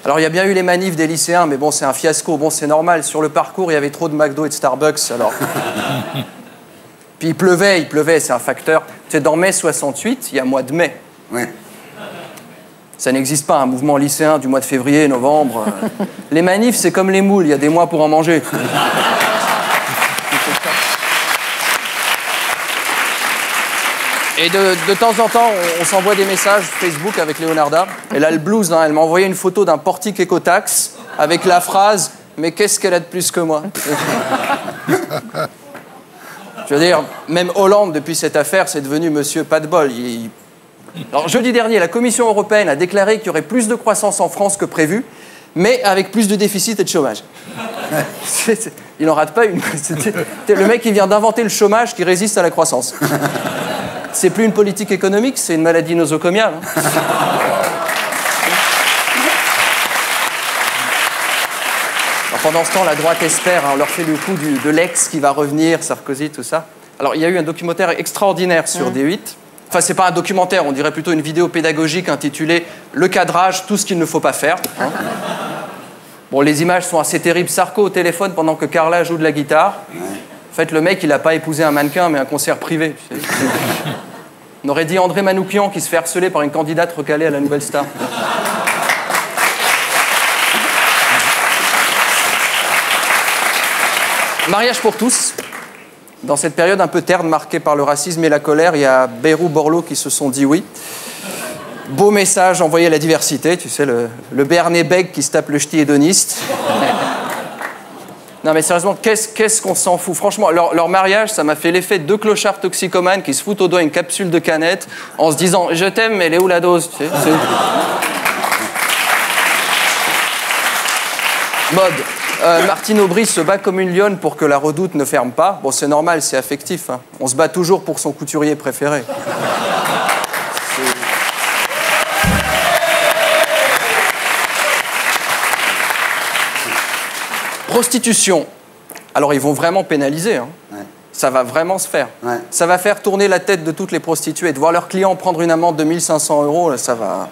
Alors, il y a bien eu les manifs des lycéens, mais bon, c'est un fiasco. Bon, c'est normal. Sur le parcours, il y avait trop de McDo et de Starbucks, alors... Puis il pleuvait, c'est un facteur. Tu sais, dans mai 68, il y a mois de mai. Oui. Ça n'existe pas, un mouvement lycéen du mois de février, novembre. Les manifs, c'est comme les moules, il y a des mois pour en manger. Et de temps en temps, on s'envoie des messages Facebook avec Léonarda. Elle a le blues, hein. Elle m'a envoyé une photo d'un portique écotaxe avec la phrase « Mais qu'est-ce qu'elle a de plus que moi ?» Je veux dire, même Hollande, depuis cette affaire, c'est devenu monsieur pas de bol. Alors, jeudi dernier, la Commission européenne a déclaré qu'il y aurait plus de croissance en France que prévu, mais avec plus de déficit et de chômage. Il n'en rate pas une. Le mec, il vient d'inventer le chômage qui résiste à la croissance. C'est plus une politique économique, c'est une maladie nosocomiale. Hein. Alors, pendant ce temps, la droite espère, hein, on leur fait le coup de l'ex qui va revenir, Sarkozy, tout ça. Alors, il y a eu un documentaire extraordinaire sur D8. Enfin, c'est pas un documentaire, on dirait plutôt une vidéo pédagogique intitulée « Le cadrage, tout ce qu'il ne faut pas faire hein ». Bon, les images sont assez terribles. Sarko au téléphone pendant que Carla joue de la guitare. En fait, le mec, il n'a pas épousé un mannequin, mais un concert privé. Tu sais. On aurait dit André Manoukian qui se fait harceler par une candidate recalée à la Nouvelle Star. Mariage pour tous. Dans cette période un peu terne marquée par le racisme et la colère, il y a Bayrou Borloo qui se sont dit oui. Beau message envoyé à la diversité, tu sais, le Béarnais bègue qui se tape le ch'ti hédoniste. Non mais sérieusement, qu'est-ce qu'on s'en fout? Franchement, leur mariage, ça m'a fait l'effet de 2 clochards toxicomanes qui se foutent au doigt une capsule de canette en se disant « Je t'aime, mais elle est où la dose ?» tu sais, Mode. Martine Aubry se bat comme une lionne pour que la Redoute ne ferme pas. Bon, c'est normal, c'est affectif. Hein. On se bat toujours pour son couturier préféré. Prostitution. Alors, ils vont vraiment pénaliser. Hein. Ouais. Ça va vraiment se faire. Ouais. Ça va faire tourner la tête de toutes les prostituées. De voir leurs clients prendre une amende de 1 500 €, là, ça va...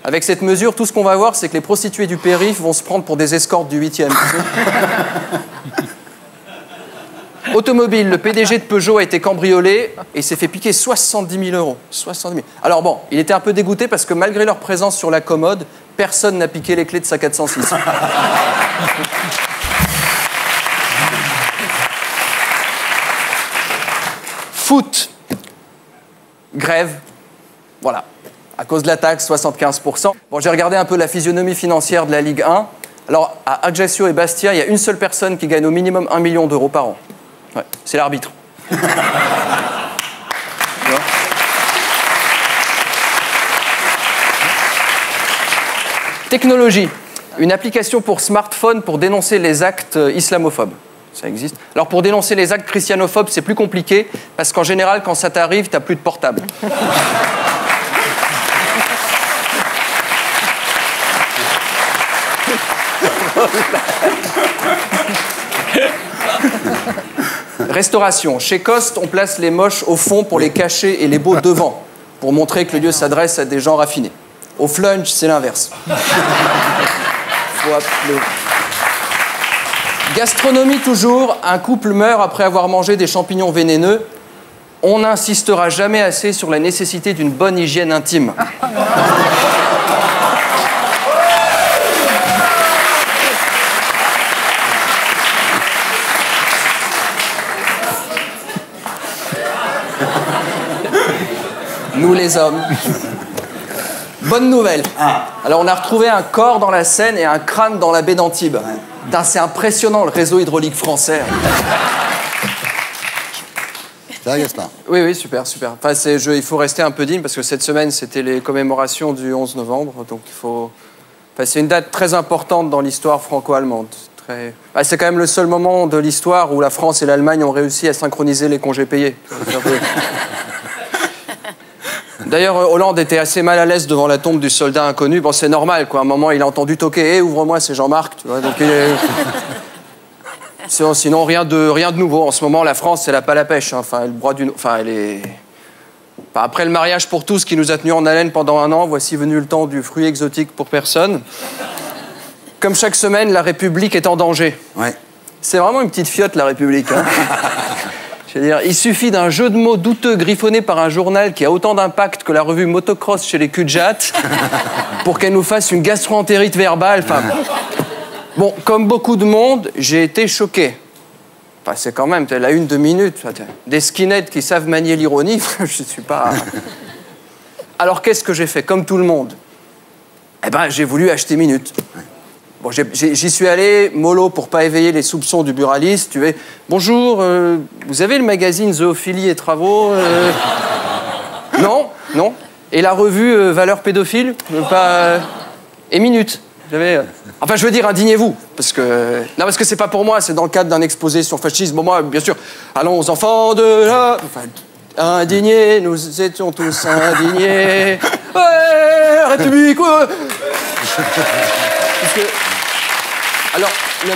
Avec cette mesure, tout ce qu'on va voir, c'est que les prostituées du périph' vont se prendre pour des escortes du 8e. Automobile, le PDG de Peugeot a été cambriolé et s'est fait piquer 70 000 €. 70 000. Alors bon, il était un peu dégoûté parce que malgré leur présence sur la commode, personne n'a piqué les clés de sa 406. Foot. Grève. Voilà. À cause de la taxe, 75%. Bon, j'ai regardé un peu la physionomie financière de la Ligue 1. Alors, à Ajaccio et Bastia, il y a une seule personne qui gagne au minimum 1 million d'euros par an. Ouais, c'est l'arbitre. Technologie. Une application pour smartphone pour dénoncer les actes islamophobes. Ça existe. Alors, pour dénoncer les actes christianophobes, c'est plus compliqué, parce qu'en général, quand ça t'arrive, t'as plus de portable. Restauration. Chez Coste, on place les moches au fond pour les cacher et les beaux devant, pour montrer que le lieu s'adresse à des gens raffinés. Au flunch, c'est l'inverse. Faut appeler. Gastronomie toujours. Un couple meurt après avoir mangé des champignons vénéneux. On n'insistera jamais assez sur la nécessité d'une bonne hygiène intime. Nous les hommes. Bonne nouvelle. Alors on a retrouvé un corps dans la Seine et un crâne dans la baie d'Antibes. Putain, c'est impressionnant le réseau hydraulique français. Ça va, Gaspard? Oui, oui, super, super. Enfin, il faut rester un peu digne parce que cette semaine, c'était les commémorations du 11 novembre. Donc il faut... Enfin, c'est une date très importante dans l'histoire franco-allemande. Très... Ah, c'est quand même le seul moment de l'histoire où la France et l'Allemagne ont réussi à synchroniser les congés payés. D'ailleurs, Hollande était assez mal à l'aise devant la tombe du soldat inconnu. Bon, c'est normal, quoi. À un moment, il a entendu toquer. Ouvre-moi, c'est Jean-Marc, tu vois. Donc, sinon, rien de nouveau. En ce moment, la France, elle n'a pas la pêche. Hein. Enfin, elle broie du... Enfin, elle est... Enfin, après le mariage pour tous qui nous a tenus en haleine pendant 1 an, voici venu le temps du fruit exotique pour personne. Comme chaque semaine, la République est en danger. Ouais. C'est vraiment une petite fiotte, la République. Hein. Je veux dire, il suffit d'un jeu de mots douteux griffonné par un journal qui a autant d'impact que la revue Motocross chez les cul-de-jatte pour qu'elle nous fasse une gastro-entérite verbale. Enfin, bon, comme beaucoup de monde, j'ai été choqué. Enfin, c'est quand même la une de minutes. Des skinheads qui savent manier l'ironie, je suis pas... Alors, qu'est-ce que j'ai fait? Comme tout le monde. Eh ben, j'ai voulu acheter Minute. Bon, j'y suis allé, mollo, pour pas éveiller les soupçons du buraliste. Tu es, bonjour, vous avez le magazine Zoophilie et Travaux Non, non. Et la revue Valeurs pédophiles Pas... Et Minute. Enfin, je veux dire, indignez-vous. Parce que... Non, parce que c'est pas pour moi, c'est dans le cadre d'un exposé sur le fascisme. Bon, moi, bien sûr, allons aux enfants de la... Enfin, indignés, nous étions tous indignés. Ouais, République, ouais. Parce que... Alors, le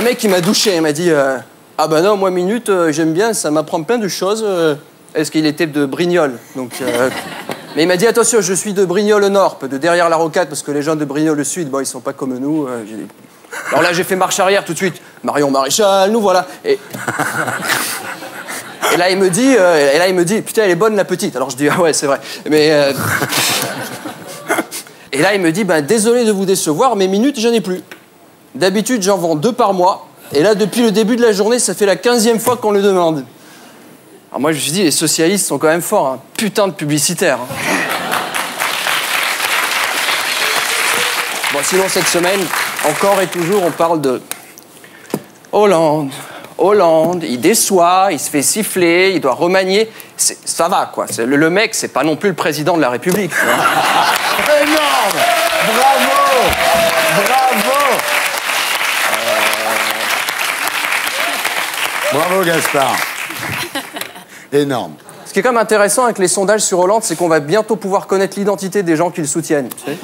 mec, il m'a douché, il m'a dit ah ben non, moi, Minute, j'aime bien, ça m'apprend plein de choses. Est-ce qu'il était de Brignoles, donc... Mais il m'a dit, attention, je suis de Brignoles-Nord, de derrière la rocade, parce que les gens de Brignoles-Sud, bon, ils sont pas comme nous. Alors là, j'ai fait marche arrière tout de suite. Marion Maréchal, nous voilà. Et là, il me dit, putain, elle est bonne, la petite. Alors je dis, ah ouais, c'est vrai. Mais... Et là, il me dit, ben, désolé de vous décevoir, mais Minute, j'en ai plus. D'habitude, j'en vends 2 par mois. Et là, depuis le début de la journée, ça fait la 15e fois qu'on le demande. Alors moi, je me suis dit, les socialistes sont quand même forts, hein. Putain de publicitaires. Hein. Bon, sinon, cette semaine, encore et toujours, on parle de Hollande. Hollande, il déçoit, il se fait siffler, il doit remanier. Ça va, quoi. Le mec, c'est pas non plus le président de la République. Énorme! Bravo! Bravo! Bravo, Gaspard. Énorme. Ce qui est quand même intéressant avec les sondages sur Hollande, c'est qu'on va bientôt pouvoir connaître l'identité des gens qui le soutiennent. Tu sais.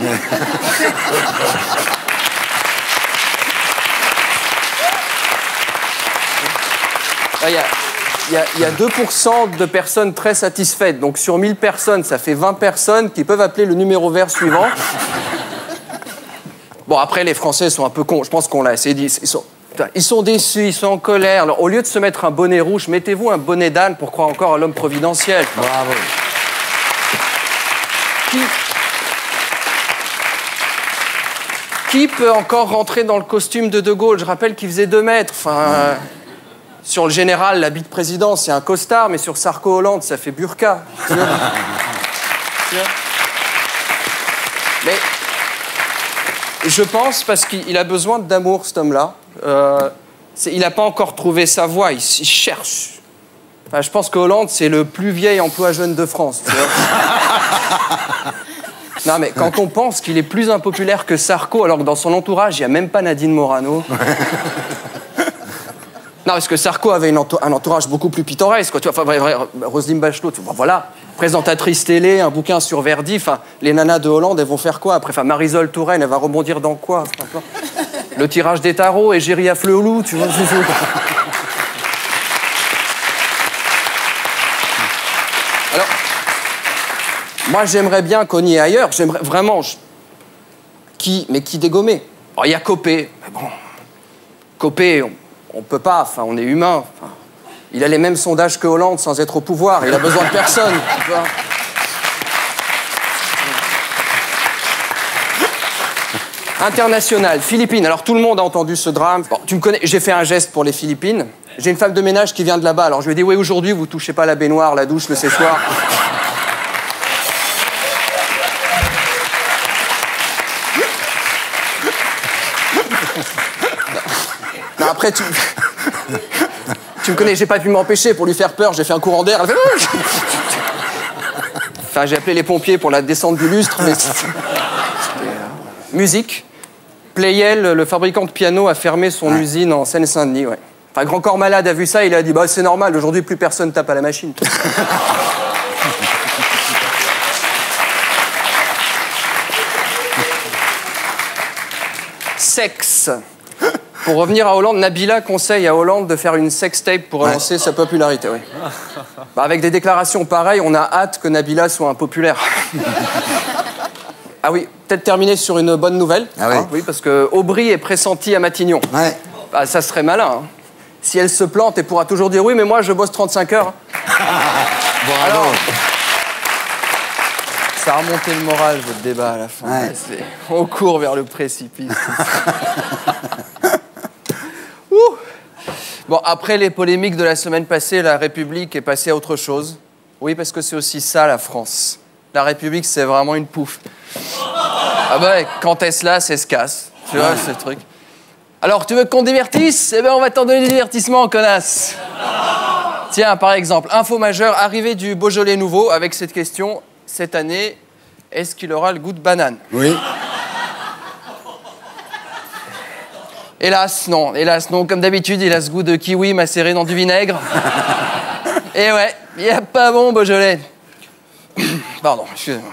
Il y a 2% de personnes très satisfaites. Donc sur 1000 personnes, ça fait 20 personnes qui peuvent appeler le numéro vert suivant. Bon, après, les Français sont un peu cons. Je pense qu'on l'a assez dit. Ils sont déçus, ils sont en colère. Alors, au lieu de se mettre un bonnet rouge, mettez-vous un bonnet d'âne pour croire encore à l'homme providentiel. Bravo. Qui peut encore rentrer dans le costume de De Gaulle? Je rappelle qu'il faisait 2 mètres. Enfin... Sur le général, l'habit de président, c'est un costard, mais sur Sarko Hollande, ça fait burqa. Tu vois. Mais je pense, parce qu'il a besoin d'amour, cet homme-là. Il n'a pas encore trouvé sa voie, il cherche. Enfin, je pense que Hollande, c'est le plus vieil emploi jeune de France. Tu vois. Non, mais quand on pense qu'il est plus impopulaire que Sarko, alors que dans son entourage, il n'y a même pas Nadine Morano. Non, parce que Sarko avait un entourage beaucoup plus pittoresque. Quoi. Tu vois, enfin, Roselyne Bachelot, tu vois, voilà, présentatrice télé, un bouquin sur Verdi. Enfin, les nanas de Hollande, elles vont faire quoi après? Enfin, Marisol Touraine, elle va rebondir dans quoi? Enfin, le tirage des tarots et Géria Fleurlou, tu vois. Alors, moi, j'aimerais bien qu'on y ait ailleurs. J'aimerais vraiment... Mais qui dégommer? Alors, il y a Copé. Mais bon, Copé, on peut pas. Enfin, on est humain. Enfin, il a les mêmes sondages que Hollande sans être au pouvoir. Il a besoin de personne. Tu vois. International, Philippines. Alors, tout le monde a entendu ce drame. Bon, tu me connais, j'ai fait un geste pour les Philippines. J'ai une femme de ménage qui vient de là-bas. Alors, je lui ai dit, oui, aujourd'hui, vous touchez pas la baignoire, la douche, le séchoir. Non, après, tu me connais, j'ai pas pu m'empêcher. Pour lui faire peur, j'ai fait un courant d'air. Elle fait... Enfin, j'ai appelé les pompiers pour la descente du lustre, mais... Musique. Playel, le fabricant de piano, a fermé son usine en Seine-Saint-Denis, ouais. Enfin, Grand Corps Malade a vu ça, il a dit, bah, c'est normal, aujourd'hui, plus personne tape à la machine. Sexe. Pour revenir à Hollande, Nabila conseille à Hollande de faire une sextape pour relancer sa popularité, oui. Bah, avec des déclarations pareilles, on a hâte que Nabila soit impopulaire. Ah oui, peut-être terminer sur une bonne nouvelle. Ah oui. Oui, parce que Aubry est pressentie à Matignon. Ouais. Bah, ça serait malin. Hein. Si elle se plante, elle pourra toujours dire oui, mais moi je bosse 35 heures. Bravo. Alors, ça a remonté le moral, votre débat à la fin. Ouais. On court vers le précipice. Ouh. Bon, après les polémiques de la semaine passée, la République est passée à autre chose. Oui, parce que c'est aussi ça, la France. La République, c'est vraiment une pouffe. Ah bah, quand est-ce là, c'est se casse. Tu vois, ce truc. Alors, tu veux qu'on te divertisse? Eh ben, on va t'en donner du divertissement, connasse. Tiens, par exemple, info majeure, arrivée du Beaujolais nouveau avec cette question. Cette année, est-ce qu'il aura le goût de banane? Oui. Hélas, non. Hélas, non. Comme d'habitude, il a ce goût de kiwi macéré dans du vinaigre. Et ouais, il n'y a pas bon Beaujolais. Pardon, excusez-moi.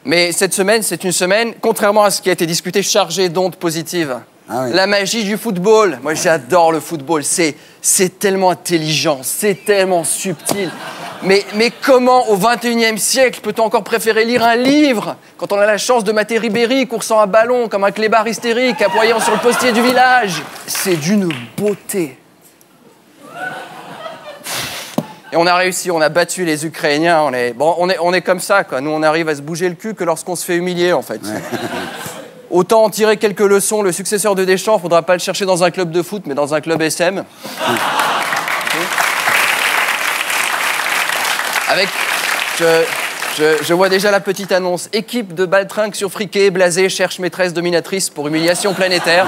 Mais cette semaine, c'est une semaine, contrairement à ce qui a été discuté, chargée d'ondes positives. Ah oui. La magie du football. Moi, j'adore le football. C'est tellement intelligent, c'est tellement subtil. Mais comment, au XXIe siècle, peut-on encore préférer lire un livre quand on a la chance de mater Ribéry coursant un ballon comme un clébard hystérique, appoyant sur le postier du village? C'est d'une beauté. Et on a réussi, on a battu les Ukrainiens. On est comme ça, quoi. Nous, on arrive à se bouger le cul que lorsqu'on se fait humilier, en fait. Ouais. Autant en tirer quelques leçons. Le successeur de Deschamps, faudra pas le chercher dans un club de foot, mais dans un club SM. Avec... Je vois déjà la petite annonce. Équipe de baltringues sur friquet, blasé, cherche maîtresse dominatrice pour humiliation planétaire.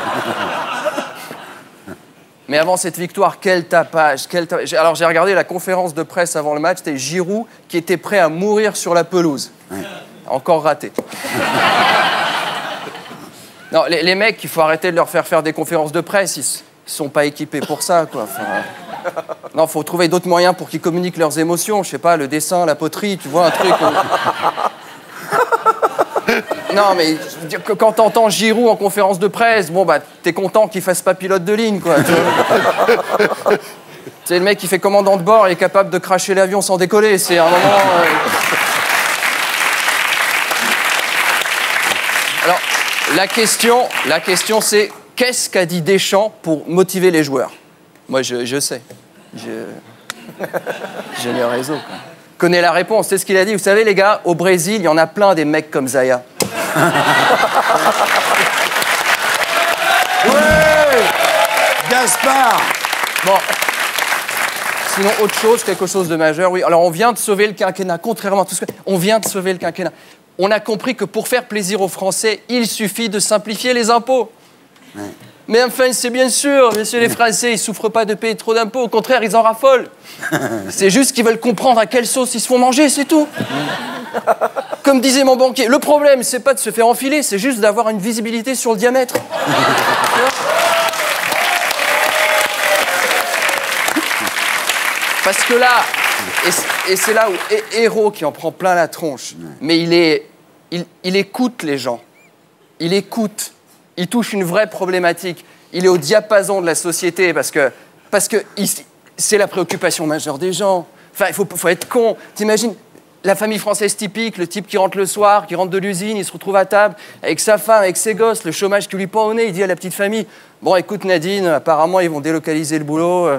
Mais avant cette victoire, quel tapage, Alors j'ai regardé la conférence de presse avant le match, c'était Giroud qui était prêt à mourir sur la pelouse. Ouais. Encore raté. Non, les mecs, il faut arrêter de leur faire des conférences de presse, ils sont pas équipés pour ça, quoi. Enfin, non, faut trouver d'autres moyens pour qu'ils communiquent leurs émotions, je sais pas, le dessin, la poterie, tu vois, un truc... Non, mais quand t'entends Giroud en conférence de presse, bon, bah, t'es content qu'il fasse pas pilote de ligne, quoi. C'est le mec qui fait commandant de bord et est capable de cracher l'avion sans décoller. C'est un moment... Alors, la question, c'est qu'est-ce qu'a dit Deschamps pour motiver les joueurs? Moi, je sais. J'ai le réseau, quoi. Connais la réponse, c'est ce qu'il a dit. Vous savez, les gars, au Brésil, il y en a plein des mecs comme Zaya. Ouais, Gaspard. Bon, Sinon, autre chose, quelque chose de majeur, oui. Alors, on vient de sauver le quinquennat, contrairement à tout ce que... On vient de sauver le quinquennat. On a compris que pour faire plaisir aux Français, il suffit de simplifier les impôts. Ouais. Mais enfin, c'est bien sûr, les Français, ils souffrent pas de payer trop d'impôts. Au contraire, ils en raffolent. C'est juste qu'ils veulent comprendre à quelle sauce ils se font manger, c'est tout. Comme disait mon banquier, le problème, c'est pas de se faire enfiler, c'est juste d'avoir une visibilité sur le diamètre. Parce que là, et c'est là où Hérault qui en prend plein la tronche, mais il écoute les gens. Il écoute. Il touche une vraie problématique. Il est au diapason de la société parce que c'est la préoccupation majeure des gens. Enfin, il faut être con. T'imagines, la famille française typique, le type qui rentre le soir, qui rentre de l'usine, il se retrouve à table avec sa femme, avec ses gosses, le chômage qui lui pend au nez, il dit à la petite famille, bon, écoute Nadine, apparemment ils vont délocaliser le boulot,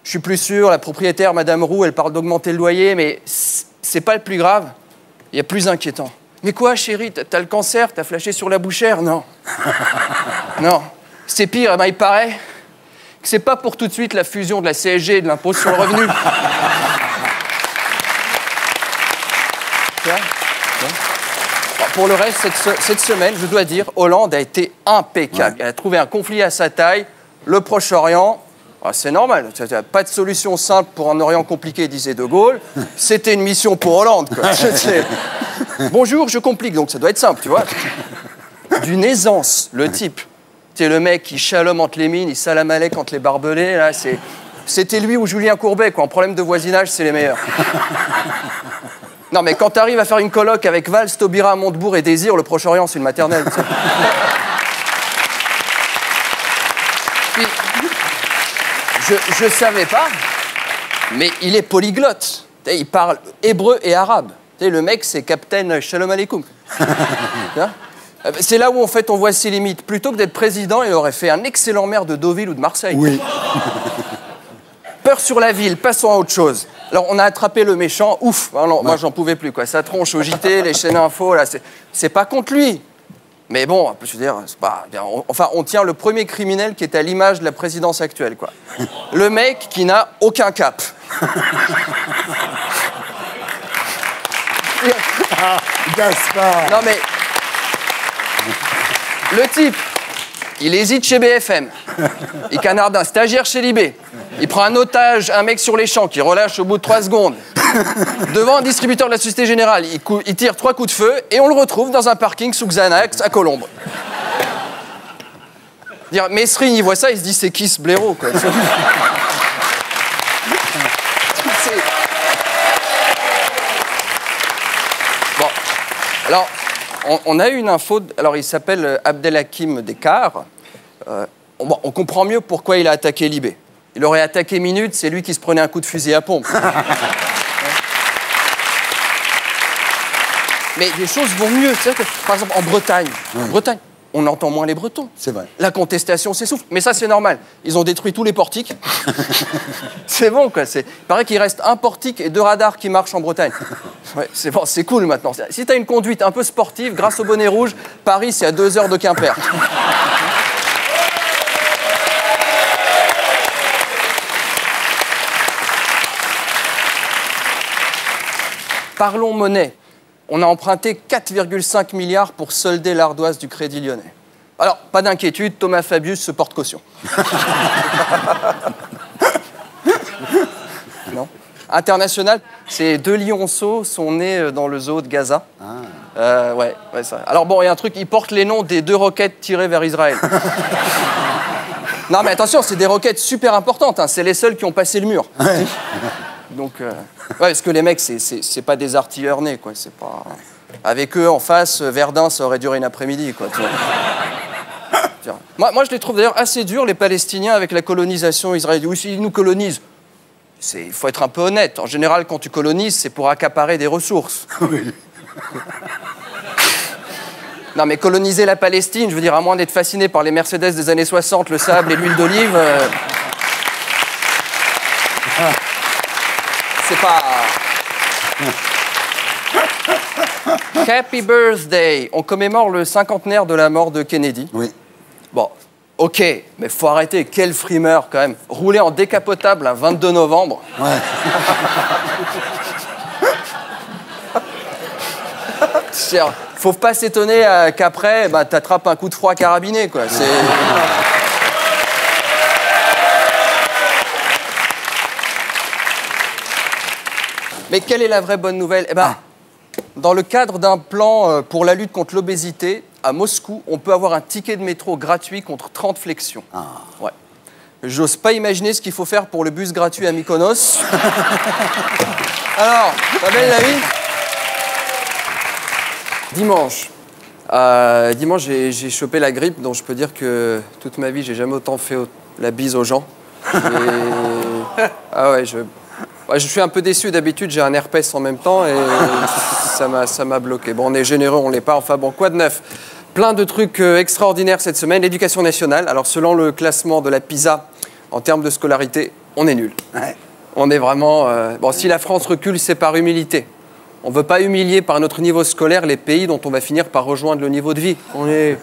je suis plus sûr, la propriétaire, Madame Roux, elle parle d'augmenter le loyer, mais c'est pas le plus grave, il y a plus inquiétant. Mais quoi, chérie, t'as le cancer, t'as flashé sur la bouchère? Non. Non. C'est pire, eh ben, il paraît que c'est pas pour tout de suite la fusion de la CSG et de l'impôt sur le revenu. Pour le reste, cette semaine, je dois dire, Hollande a été impeccable. Ouais. Elle a trouvé un conflit à sa taille, le Proche-Orient. Ah, c'est normal, pas de solution simple pour un Orient compliqué, disait De Gaulle. C'était une mission pour Hollande, quoi. Bonjour, je complique, donc ça doit être simple, tu vois. D'une aisance, le type. C'est le mec qui shalom entre les mines, il salamalek entre les barbelés, là, c'était lui ou Julien Courbet, quoi. En problème de voisinage, c'est les meilleurs. Non, mais quand t'arrives à faire une colloque avec Valls, Taubira, Montebourg et Désir, le Proche-Orient, c'est une maternelle, tu sais. Puis, je savais pas, mais il est polyglotte. Il parle hébreu et arabe. Le mec, c'est Captain Shalom Aleikoum. C'est là où, en fait, on voit ses limites. Plutôt que d'être président, il aurait fait un excellent maire de Deauville ou de Marseille. Oui. Peur sur la ville, passons à autre chose. Alors, on a attrapé le méchant, ouf. Alors, moi, j'en pouvais plus, quoi. Sa tronche au JT, les chaînes info, là, c'est pas contre lui. Mais bon, je veux dire, c'est pas... Enfin, on tient le premier criminel qui est à l'image de la présidence actuelle, quoi. Le mec qui n'a aucun cap. Gaspard. Non, mais... Le type, il hésite chez BFM. Il canarde un stagiaire chez Libé. Il prend un otage, un mec sur les champs qui relâche au bout de 3 secondes. Devant un distributeur de la Société Générale, il tire 3 coups de feu et on le retrouve dans un parking sous Xanax à Colombes. Messrine, il voit ça, il se dit c'est qui ce blaireau, quoi. Bon, alors, on a eu une info, alors il s'appelle Abdelhakim Dekar. On comprend mieux pourquoi il a attaqué Libé. Il aurait attaqué Minute, c'est lui qui se prenait un coup de fusil à pompe. Mais les choses vont mieux. Tu sais que, par exemple, en Bretagne, on entend moins les Bretons. C'est vrai. La contestation s'essouffle. Mais ça, c'est normal. Ils ont détruit tous les portiques. C'est bon, quoi. Il paraît qu'il reste un portique et 2 radars qui marchent en Bretagne. Ouais, c'est bon, c'est cool maintenant. Si tu as une conduite un peu sportive, grâce au bonnet rouge, Paris, c'est à 2 heures de Quimper. Parlons monnaie. On a emprunté 4,5 milliards pour solder l'ardoise du Crédit Lyonnais. Alors, pas d'inquiétude, Thomas Fabius se porte caution. Non. International, ces 2 lionceaux sont nés dans le zoo de Gaza. Ah. Ouais, ça. Alors bon, il y a un truc, ils portent les noms des 2 roquettes tirées vers Israël. Non, mais attention, c'est des roquettes super importantes, hein. C'est les seuls qui ont passé le mur. Ouais. Donc, ouais, parce que les mecs, c'est pas des artilleurs nés, quoi. C'est pas... Avec eux en face, Verdun, ça aurait duré une après-midi, quoi. Moi, je les trouve d'ailleurs assez durs, les Palestiniens, avec la colonisation israélienne. Oui, ils nous colonisent. Il faut être un peu honnête. En général, quand tu colonises, c'est pour accaparer des ressources. Oui. Non, mais coloniser la Palestine, je veux dire, à moins d'être fasciné par les Mercedes des années 60, le sable et l'huile d'olive... C'est pas... Happy birthday. On commémore le 50aire de la mort de Kennedy. Oui. Bon, Ok, mais faut arrêter. Quel frimeur, quand même. Rouler en décapotable un 22 novembre. Ouais. Faut pas s'étonner qu'après, bah, t'attrapes un coup de froid carabiné, quoi. Mais quelle est la vraie bonne nouvelle? Eh ben, dans le cadre d'un plan pour la lutte contre l'obésité, à Moscou, on peut avoir un ticket de métro gratuit contre 30 flexions. Ouais. J'ose pas imaginer ce qu'il faut faire pour le bus gratuit à Mykonos. Alors, pas belle la vie? Dimanche. Dimanche, j'ai chopé la grippe, donc je peux dire que toute ma vie, j'ai jamais autant fait la bise aux gens. Ah ouais, je suis un peu déçu. D'habitude, j'ai un herpès en même temps et ça m'a bloqué. Bon, on est généreux, on l'est pas. Enfin bon, quoi de neuf? Plein de trucs extraordinaires cette semaine. L'éducation nationale. Alors, selon le classement de la PISA, en termes de scolarité, on est nul. Ouais. On est vraiment... Bon, si la France recule, c'est par humilité. On ne veut pas humilier par notre niveau scolaire les pays dont on va finir par rejoindre le niveau de vie. Le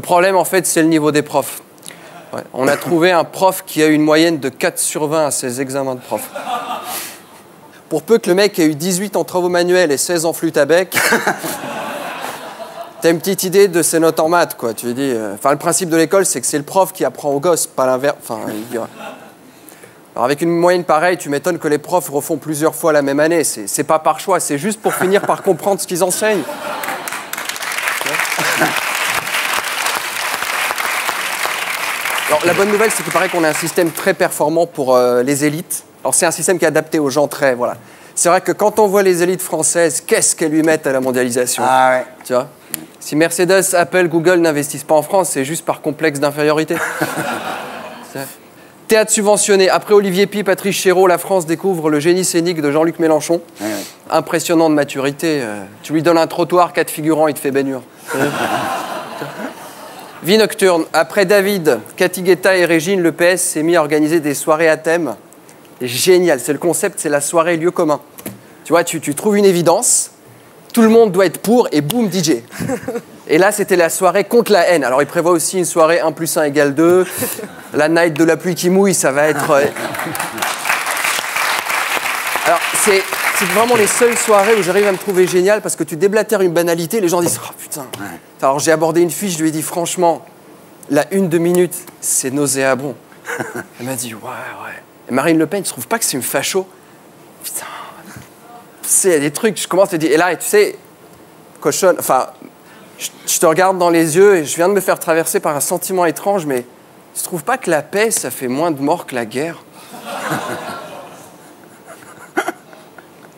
problème, en fait, c'est le niveau des profs. Ouais. On a trouvé un prof qui a eu une moyenne de 4 sur 20 à ses examens de prof. Pour peu que le mec ait eu 18 en travaux manuels et 16 en flûte à bec, t'as une petite idée de ses notes en maths, quoi. Tu lui dis... le principe de l'école, c'est que c'est le prof qui apprend aux gosses, pas l'inverse. Alors avec une moyenne pareille, tu m'étonnes que les profs refont plusieurs fois la même année. C'est pas par choix, c'est juste pour finir par comprendre ce qu'ils enseignent. Alors la bonne nouvelle, c'est qu'il paraît qu'on a un système très performant pour les élites. Alors c'est un système qui est adapté aux gens très... Voilà. C'est vrai que quand on voit les élites françaises, qu'est-ce qu'elles lui mettent à la mondialisation? Ah ouais. Tu vois? Si Mercedes, Apple, Google n'investissent pas en France, c'est juste par complexe d'infériorité. Théâtre subventionné. Après Olivier Py, Patrice Chéreau, la France découvre le génie scénique de Jean-Luc Mélenchon. Ouais. Impressionnant de maturité. Tu lui donnes un trottoir, 4 figurants, il te fait baignure. Vie nocturne. Après David, Cathy Guetta et Régine, le PS s'est mis à organiser des soirées à thème. Génial. C'est le concept, c'est la soirée lieu commun. Tu vois, tu trouves une évidence, tout le monde doit être pour et boum, DJ. Et là, c'était la soirée contre la haine. Alors, il prévoit aussi une soirée 1 + 1 = 2. La night de la pluie qui mouille, ça va être... Alors, c'est vraiment les seules soirées où j'arrive à me trouver génial parce que tu déblatères une banalité, les gens disent « Oh putain !» Alors, j'ai abordé une fille, je lui ai dit « Franchement, la 1 2 minutes, c'est nauséabond. » Elle m'a dit « Ouais, ouais. » Et Marine Le Pen, tu trouves pas que c'est une facho? Putain. Tu sais, il y a des trucs, je commence à te dire... Et là, tu sais, cochonne... Enfin... Je te regarde dans les yeux et je viens de me faire traverser par un sentiment étrange, mais tu trouves pas que la paix, ça fait moins de morts que la guerre?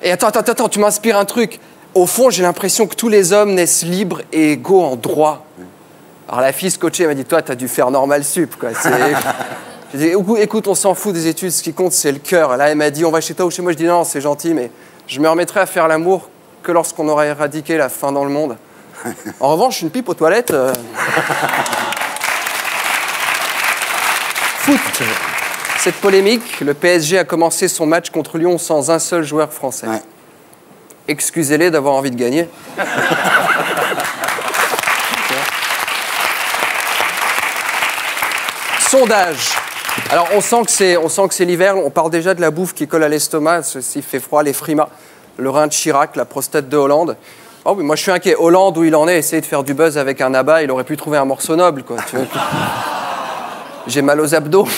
Et attends, tu m'inspires un truc. Au fond, j'ai l'impression que tous les hommes naissent libres et égaux en droit. Alors la fille scotchée m'a dit, toi, t'as dû faire normal sup, quoi. J'ai dit, écoute, on s'en fout des études, ce qui compte, c'est le cœur. Là, elle m'a dit, on va chez toi ou chez moi. Je dis, non, c'est gentil, mais je me remettrai à faire l'amour que lorsqu'on aura éradiqué la faim dans le monde. En revanche, une pipe aux toilettes... Foot. Cette polémique, le PSG a commencé son match contre Lyon sans un seul joueur français. Ouais. Excusez-les d'avoir envie de gagner. Sondage. Alors, on sent que c'est l'hiver. On parle déjà de la bouffe qui colle à l'estomac. S'il fait froid, les frimas. Le rein de Chirac, la prostate de Hollande. Oh oui, moi je suis inquiet. Hollande, où il en est, essayer de faire du buzz avec un abat, il aurait pu trouver un morceau noble, quoi. Tu vois. J'ai mal aux abdos.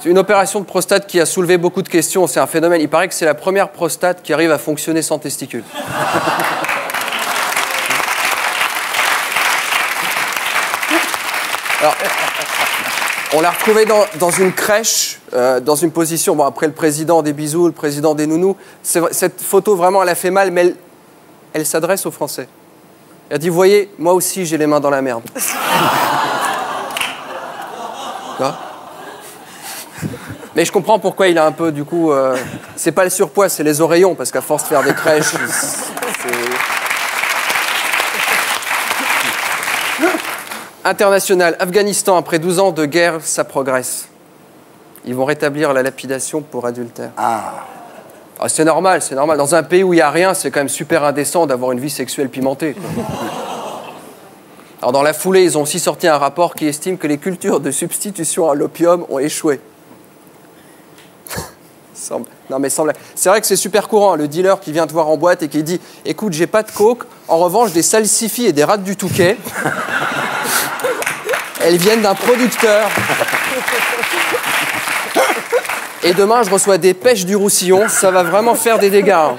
C'est une opération de prostate qui a soulevé beaucoup de questions. C'est un phénomène. Il paraît que c'est la première prostate qui arrive à fonctionner sans testicules. Alors, on l'a retrouvé dans une crèche, dans une position... Bon, après le président des bisous, le président des nounous. Cette photo, vraiment, elle a fait mal, mais elle s'adresse aux Français. Elle a dit, voyez, moi aussi, j'ai les mains dans la merde. Quoi? Mais je comprends pourquoi il a un peu, du coup... c'est pas le surpoids, c'est les oreillons, parce qu'à force de faire des crèches... International, Afghanistan, après 12 ans de guerre, ça progresse. Ils vont rétablir la lapidation pour adultère. Ah, c'est normal, c'est normal. Dans un pays où il n'y a rien, c'est quand même super indécent d'avoir une vie sexuelle pimentée. Alors dans la foulée, ils ont aussi sorti un rapport qui estime que les cultures de substitution à l'opium ont échoué. Non mais c'est vrai que c'est super courant, le dealer qui vient te voir en boîte et qui dit « Écoute, j'ai pas de coke, en revanche des salsifis et des rats du Touquet. Elles viennent d'un producteur. Et demain, je reçois des pêches du Roussillon, ça va vraiment faire des dégâts. Hein. »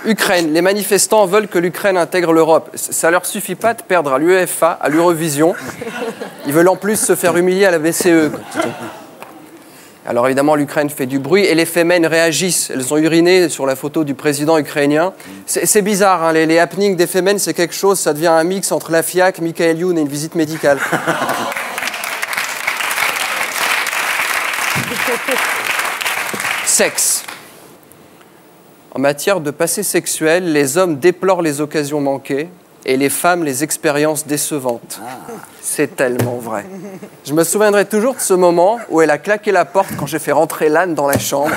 Ukraine. Les manifestants veulent que l'Ukraine intègre l'Europe. Ça leur suffit pas de perdre à l'UEFA, à l'Eurovision. Ils veulent en plus se faire humilier à la BCE. Alors évidemment, l'Ukraine fait du bruit et les Femen réagissent. Elles ont uriné sur la photo du président ukrainien. C'est bizarre, hein, les happenings des Femen, c'est quelque chose, ça devient un mix entre la FIAC, Michael Youn et une visite médicale. Sexe. En matière de passé sexuel, les hommes déplorent les occasions manquées et les femmes les expériences décevantes. C'est tellement vrai. Je me souviendrai toujours de ce moment où elle a claqué la porte quand j'ai fait rentrer l'âne dans la chambre.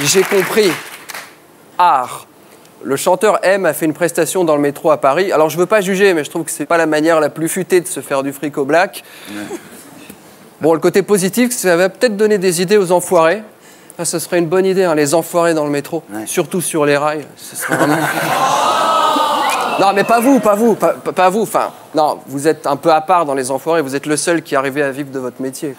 J'ai compris. Art. Le chanteur M a fait une prestation dans le métro à Paris. Alors je veux pas juger, mais je trouve que c'est pas la manière la plus futée de se faire du fric au black. Bon, le côté positif, ça va peut-être donner des idées aux enfoirés. Ah, ce serait une bonne idée, hein, les enfoirés dans le métro. Ouais. Surtout sur les rails. Ce serait vraiment... Non, mais pas vous. Enfin, non, vous êtes un peu à part dans les enfoirés. Vous êtes le seul qui arrivait à vivre de votre métier.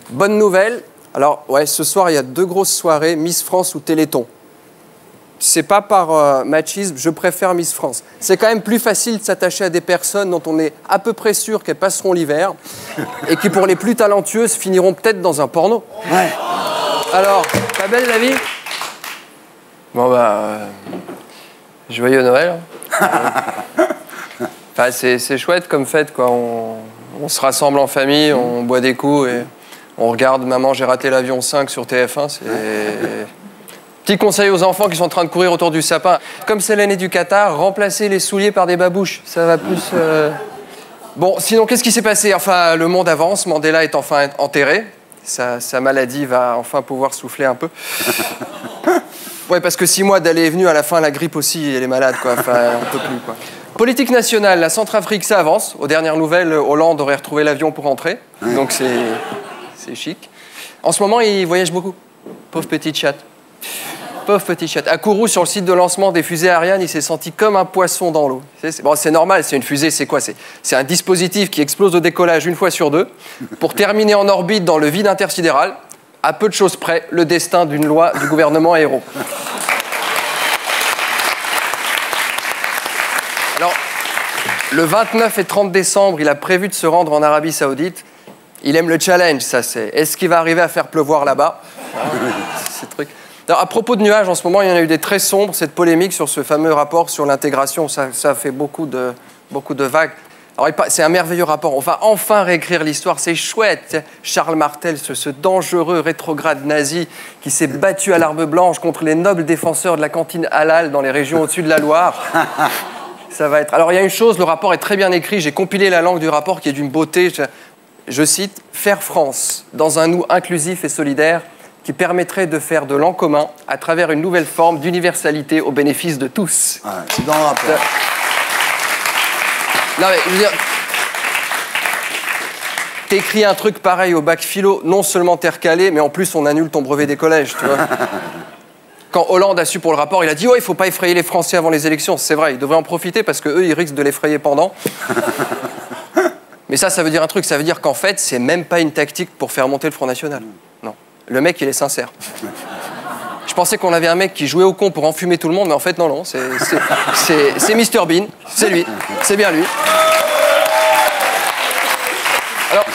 Bonne nouvelle. Alors, ouais, ce soir, il y a 2 grosses soirées, Miss France ou Téléthon. C'est pas par machisme, je préfère Miss France. C'est quand même plus facile de s'attacher à des personnes dont on est à peu près sûr qu'elles passeront l'hiver et qui, pour les plus talentueuses, finiront peut-être dans un porno. Ouais. Alors, pas belle la vie? Bon joyeux Noël. Enfin, c'est chouette comme fête, quoi. On se rassemble en famille, on boit des coups et on regarde Maman, j'ai raté l'avion 5 sur TF1. C'est... Petit conseil aux enfants qui sont en train de courir autour du sapin. Comme c'est l'année du Qatar, remplacez les souliers par des babouches. Ça va plus... Bon, sinon, qu'est-ce qui s'est passé? Enfin, le monde avance. Mandela est enfin enterré. Sa maladie va enfin pouvoir souffler un peu. Ouais, parce que 6 mois d'aller et venu, à la fin, la grippe aussi, elle est malade, quoi. Enfin, on peut plus, quoi. Politique nationale, la Centrafrique, ça avance. Aux dernières nouvelles, Hollande aurait retrouvé l'avion pour rentrer. Donc, c'est chic. En ce moment, il voyage beaucoup. Pauvre petit chat. Pauvre petit chat. À Kourou, sur le site de lancement des fusées Ariane, il s'est senti comme un poisson dans l'eau. Bon, c'est normal, c'est une fusée, c'est quoi? C'est un dispositif qui explose au décollage 1 fois sur 2 pour terminer en orbite dans le vide intersidéral. À peu de choses près, le destin d'une loi du gouvernement aéro. Alors, le 29 et 30 décembre, il a prévu de se rendre en Arabie Saoudite. Il aime le challenge, ça c'est. Est-ce qu'il va arriver à faire pleuvoir là-bas? Ces trucs. Alors, à propos de nuages, en ce moment, il y en a eu des très sombres, cette polémique sur ce fameux rapport sur l'intégration. Ça a fait beaucoup de vagues. Alors, c'est un merveilleux rapport. On va enfin réécrire l'histoire. C'est chouette. Charles Martel, ce dangereux rétrograde nazi qui s'est battu à l'arme blanche contre les nobles défenseurs de la cantine halal dans les régions au-dessus de la Loire. Ça va être... Alors, il y a une chose, le rapport est très bien écrit. J'ai compilé la langue du rapport qui est d'une beauté. Je cite, « Faire France dans un nous inclusif et solidaire qui permettrait de faire de l'en commun à travers une nouvelle forme d'universalité au bénéfice de tous. » Ouais, c'est dans le rapport. Non mais, je veux dire, t'écris un truc pareil au bac philo, non seulement t'es recalé, mais en plus on annule ton brevet des collèges, tu vois. Quand Hollande a su pour le rapport, il a dit « Ouais, il faut pas effrayer les Français avant les élections. » C'est vrai, ils devraient en profiter parce qu'eux, ils risquent de l'effrayer pendant. Mais ça veut dire un truc, ça veut dire qu'en fait, c'est même pas une tactique pour faire monter le Front National. Non. Le mec, il est sincère. Je pensais qu'on avait un mec qui jouait au con pour enfumer tout le monde, mais en fait, non, c'est Mr Bean, c'est lui, c'est bien lui. Alors,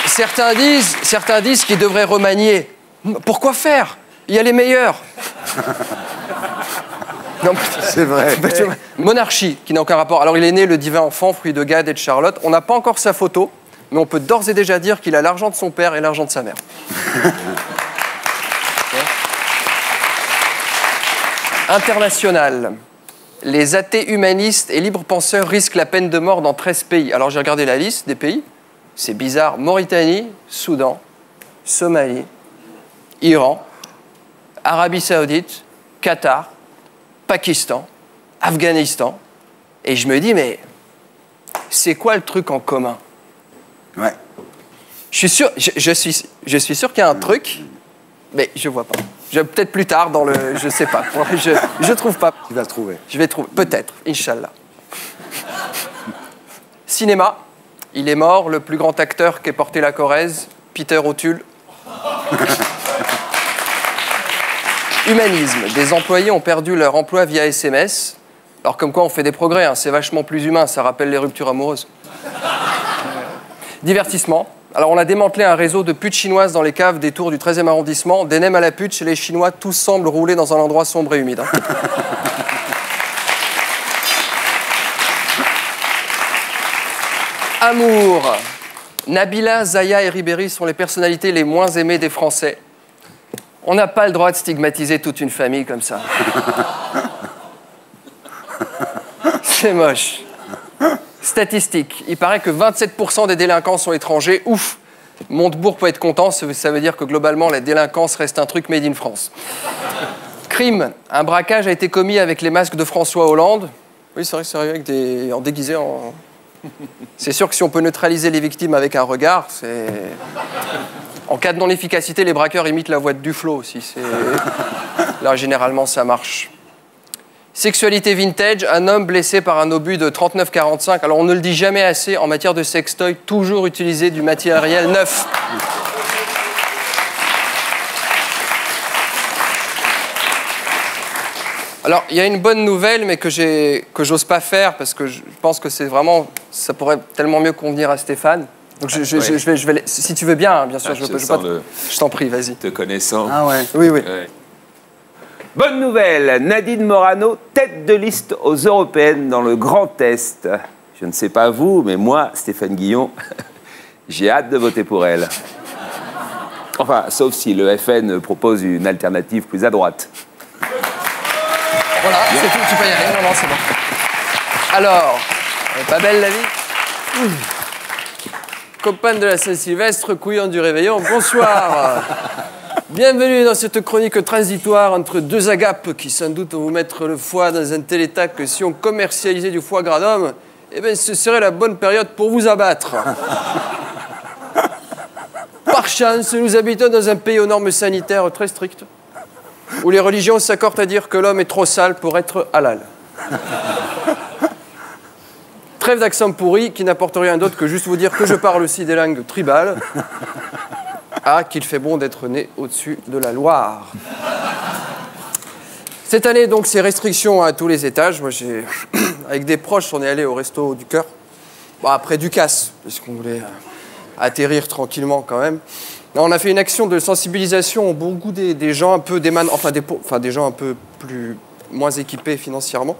certains disent qu'il devrait remanier. Pourquoi faire? Il y a les meilleurs. Non, c'est vrai. Monarchie, qui n'a aucun rapport. Alors, il est né le divin enfant, fruit de Gad et de Charlotte. On n'a pas encore sa photo, mais on peut d'ores et déjà dire qu'il a l'argent de son père et l'argent de sa mère. International. Les athées humanistes et libres penseurs risquent la peine de mort dans 13 pays. Alors j'ai regardé la liste des pays. C'est bizarre. Mauritanie, Soudan, Somalie, Iran, Arabie Saoudite, Qatar, Pakistan, Afghanistan. Et je me dis, mais c'est quoi le truc en commun? Ouais. Je suis sûr, je suis sûr qu'il y a un truc, mais je vois pas. Peut-être plus tard dans le... Je sais pas. Je trouve pas. Tu vas le trouver. Je vais trouver. Peut-être. Inch'Allah. Cinéma. Il est mort, le plus grand acteur qu'ait porté la Corrèze, Peter O'Toole. Humanisme. Des employés ont perdu leur emploi via SMS. Alors comme quoi on fait des progrès, hein. C'est vachement plus humain, ça rappelle les ruptures amoureuses. Divertissement. Alors on a démantelé un réseau de putes chinoises dans les caves des tours du 13e arrondissement. Des nems à la pute chez les Chinois, tous semblent rouler dans un endroit sombre et humide. Hein. Amour. Nabila, Zaya et Ribéry sont les personnalités les moins aimées des Français. On n'a pas le droit de stigmatiser toute une famille comme ça. C'est moche. Statistique. Il paraît que 27% des délinquants sont étrangers. Ouf. Montebourg peut être content, ça veut dire que globalement, la délinquance reste un truc made in France. Crime. Un braquage a été commis avec les masques de François Hollande. Oui, c'est vrai que c'est arrivé avec des... en déguisé en... C'est sûr que si on peut neutraliser les victimes avec un regard, c'est... En cas de non-efficacité, les braqueurs imitent la voix de Duflo aussi. Là, généralement, ça marche. Sexualité vintage, un homme blessé par un obus de 39,45. Alors, on ne le dit jamais assez, en matière de sextoy, toujours utiliser du matériel neuf. Alors, il y a une bonne nouvelle, mais que j'ose pas faire, parce que je pense que c'est vraiment... Ça pourrait tellement mieux convenir à Stéphane. Donc, je vais si tu veux bien, hein, bien sûr. Je t'en prie, vas-y. Te connaissant. Ah ouais. Oui, oui. Ouais. Bonne nouvelle, Nadine Morano, tête de liste aux Européennes dans le Grand Est. Je ne sais pas vous, mais moi, Stéphane Guillon, j'ai hâte de voter pour elle. Enfin, sauf si le FN propose une alternative plus à droite. Voilà, c'est tout, tu peux y aller. Non, c'est bon. Alors, pas belle la vie? Copain de la Saint-Sylvestre, couillon du réveillon, bonsoir. Bienvenue dans cette chronique transitoire entre deux agapes qui sans doute vont vous mettre le foie dans un tel état que si on commercialisait du foie gras d'homme, eh bien ce serait la bonne période pour vous abattre. Par chance, nous habitons dans un pays aux normes sanitaires très strictes, où les religions s'accordent à dire que l'homme est trop sale pour être halal. Trêve d'accent pourri qui n'apporte rien d'autre que juste vous dire que je parle aussi des langues tribales. Ah, qu'il fait bon d'être né au-dessus de la Loire. Cette année, donc, c'est restrictions à tous les étages. Moi, avec des proches, on est allé au Resto du Cœur. Bon, après Ducasse, parce qu'on voulait atterrir tranquillement quand même. Là, on a fait une action de sensibilisation au bon goût des gens un peu des gens un peu moins équipés financièrement.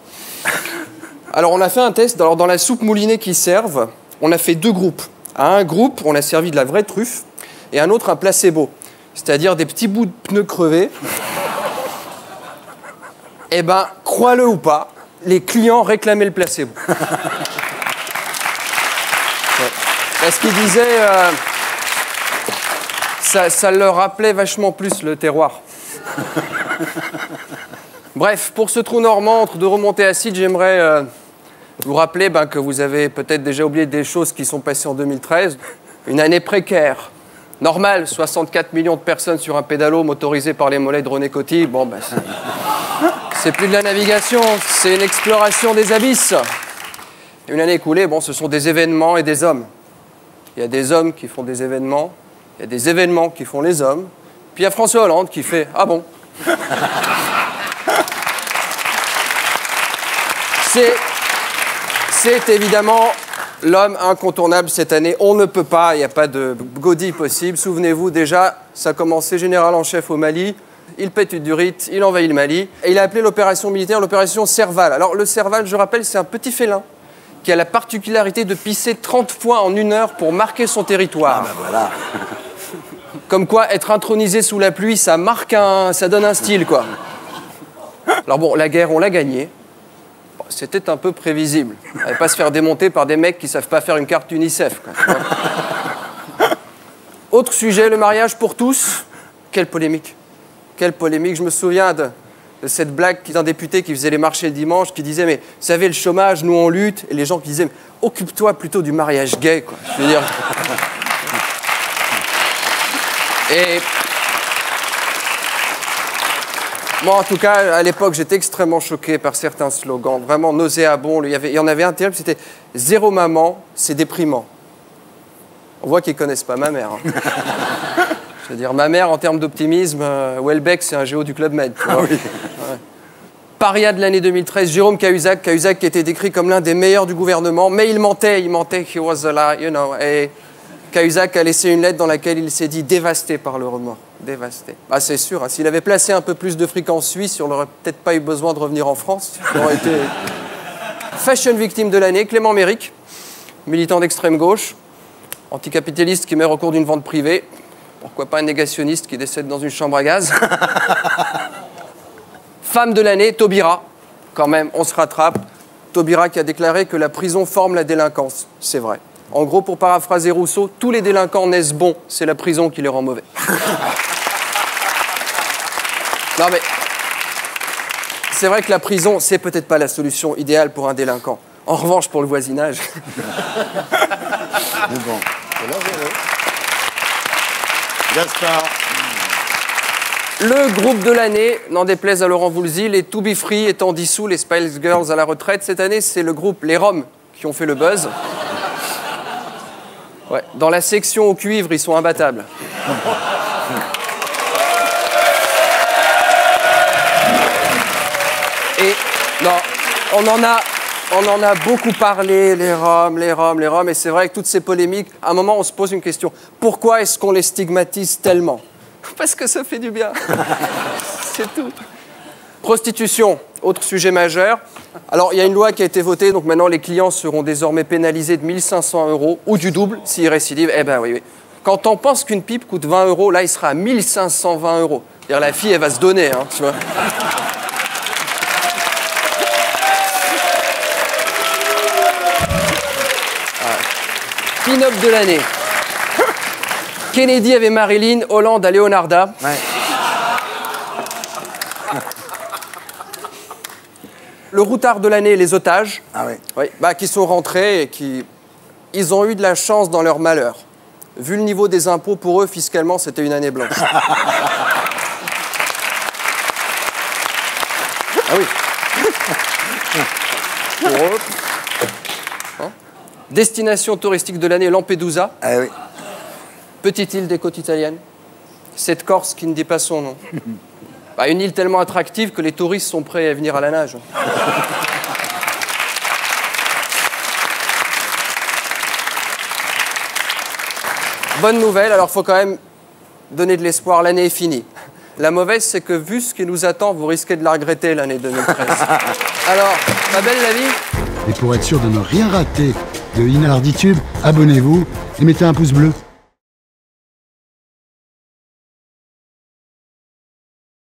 Alors, on a fait un test. Alors, dans la soupe moulinée qu'ils servent, on a fait 2 groupes. À un groupe, on a servi de la vraie truffe. Et un autre, un placebo, c'est-à-dire des petits bouts de pneus crevés. Eh ben, crois-le ou pas, les clients réclamaient le placebo. Ouais. Parce qu'ils disaient... ça leur rappelait vachement plus le terroir. Bref, pour ce trou normand entre 2 remontées acides, j'aimerais vous rappeler que vous avez peut-être déjà oublié des choses qui sont passées en 2013. Une année précaire. Normal, 64 millions de personnes sur un pédalo motorisé par les mollets de René Coty. Bon, c'est plus de la navigation, c'est une exploration des abysses. Une année écoulée, ce sont des événements et des hommes. Il y a des hommes qui font des événements, il y a des événements qui font les hommes, puis il y a François Hollande qui fait « Ah bon ?» C'est évidemment... l'homme incontournable cette année, on ne peut pas, il n'y a pas de godille possible. Souvenez-vous déjà, ça a commencé général en chef au Mali, il pète une durite, il envahit le Mali, et il a appelé l'opération militaire l'opération Serval. Alors le Serval, je rappelle, c'est un petit félin qui a la particularité de pisser 30 fois en 1 heure pour marquer son territoire. Ah ben voilà. Comme quoi, être intronisé sous la pluie, ça donne un style, quoi. Alors bon, la guerre, on l'a gagnée. c'était un peu prévisible. On n'allait pas se faire démonter par des mecs qui savent pas faire une carte UNICEF, quoi. Autre sujet, le mariage pour tous. Quelle polémique. Quelle polémique. Je me souviens de cette blague d'un député qui faisait les marchés le dimanche, qui disait, mais vous savez, le chômage, nous on lutte. Et les gens qui disaient, occupe-toi plutôt du mariage gay, quoi. Je veux dire... Et... Moi, en tout cas, à l'époque, j'étais extrêmement choqué par certains slogans, vraiment nauséabonds. Il y en avait un terrible, c'était « Zéro maman, c'est déprimant ». On voit qu'ils ne connaissent pas ma mère. Hein. Je veux dire, ma mère, en termes d'optimisme, Welbeck, c'est un géo du Club Med. Tu vois. Ouais. Paria de l'année 2013, Jérôme Cahuzac. Cahuzac qui était décrit comme l'un des meilleurs du gouvernement, mais il mentait, he was a lie, you know. Et Cahuzac a laissé une lettre dans laquelle il s'est dit dévasté par le remords. Dévasté. Ah, c'est sûr, hein, s'il avait placé un peu plus de fric en Suisse, on n'aurait peut-être pas eu besoin de revenir en France. Il aurait été... Fashion victime de l'année, Clément Méric, militant d'extrême gauche, anticapitaliste qui meurt au cours d'une vente privée. Pourquoi pas un négationniste qui décède dans une chambre à gaz. Femme de l'année, Taubira. Quand même, on se rattrape. Taubira qui a déclaré que la prison forme la délinquance. C'est vrai. En gros, pour paraphraser Rousseau, tous les délinquants naissent bons, c'est la prison qui les rend mauvais. Non mais, c'est vrai que la prison, c'est peut-être pas la solution idéale pour un délinquant. En revanche, pour le voisinage... Mais bon, Gaspard. Le groupe de l'année, n'en déplaise à Laurent Voulzy, les To Be Free étant dissous, les Spice Girls à la retraite. Cette année, c'est le groupe Les Roms qui ont fait le buzz. Ouais, dans la section au cuivre, ils sont imbattables. Et non, on en a beaucoup parlé, les Roms, et c'est vrai que toutes ces polémiques, à un moment, on se pose une question. Pourquoi est-ce qu'on les stigmatise tellement? Parce que ça fait du bien. C'est tout. Prostitution, autre sujet majeur. Alors, il y a une loi qui a été votée, donc maintenant les clients seront désormais pénalisés de 1 500 € ou du double s'ils récidivent. Eh ben oui. Quand on pense qu'une pipe coûte 20 €, là, il sera à 1 520 €. C'est-à-dire la fille, elle va se donner, hein, tu vois. Pin-up de l'année. Kennedy avait Marilyn, Hollande à Leonarda. Ouais. Le routard de l'année, les otages. Ah oui. Oui, bah, qui sont rentrés et qui... Ils ont eu de la chance dans leur malheur. Vu le niveau des impôts, pour eux, fiscalement, c'était une année blanche. Ah oui. Pour eux. Hein? Destination touristique de l'année, Lampedusa. Ah oui. Petite île des côtes italiennes. Cette Corse qui ne dit pas son nom. Bah, une île tellement attractive que les touristes sont prêts à venir à la nage. Bonne nouvelle, alors il faut quand même donner de l'espoir, l'année est finie. La mauvaise, c'est que vu ce qui nous attend, vous risquez de la regretter l'année 2013. Alors, ma belle la vie? Et pour être sûr de ne rien rater de Inalarditube, abonnez-vous et mettez un pouce bleu.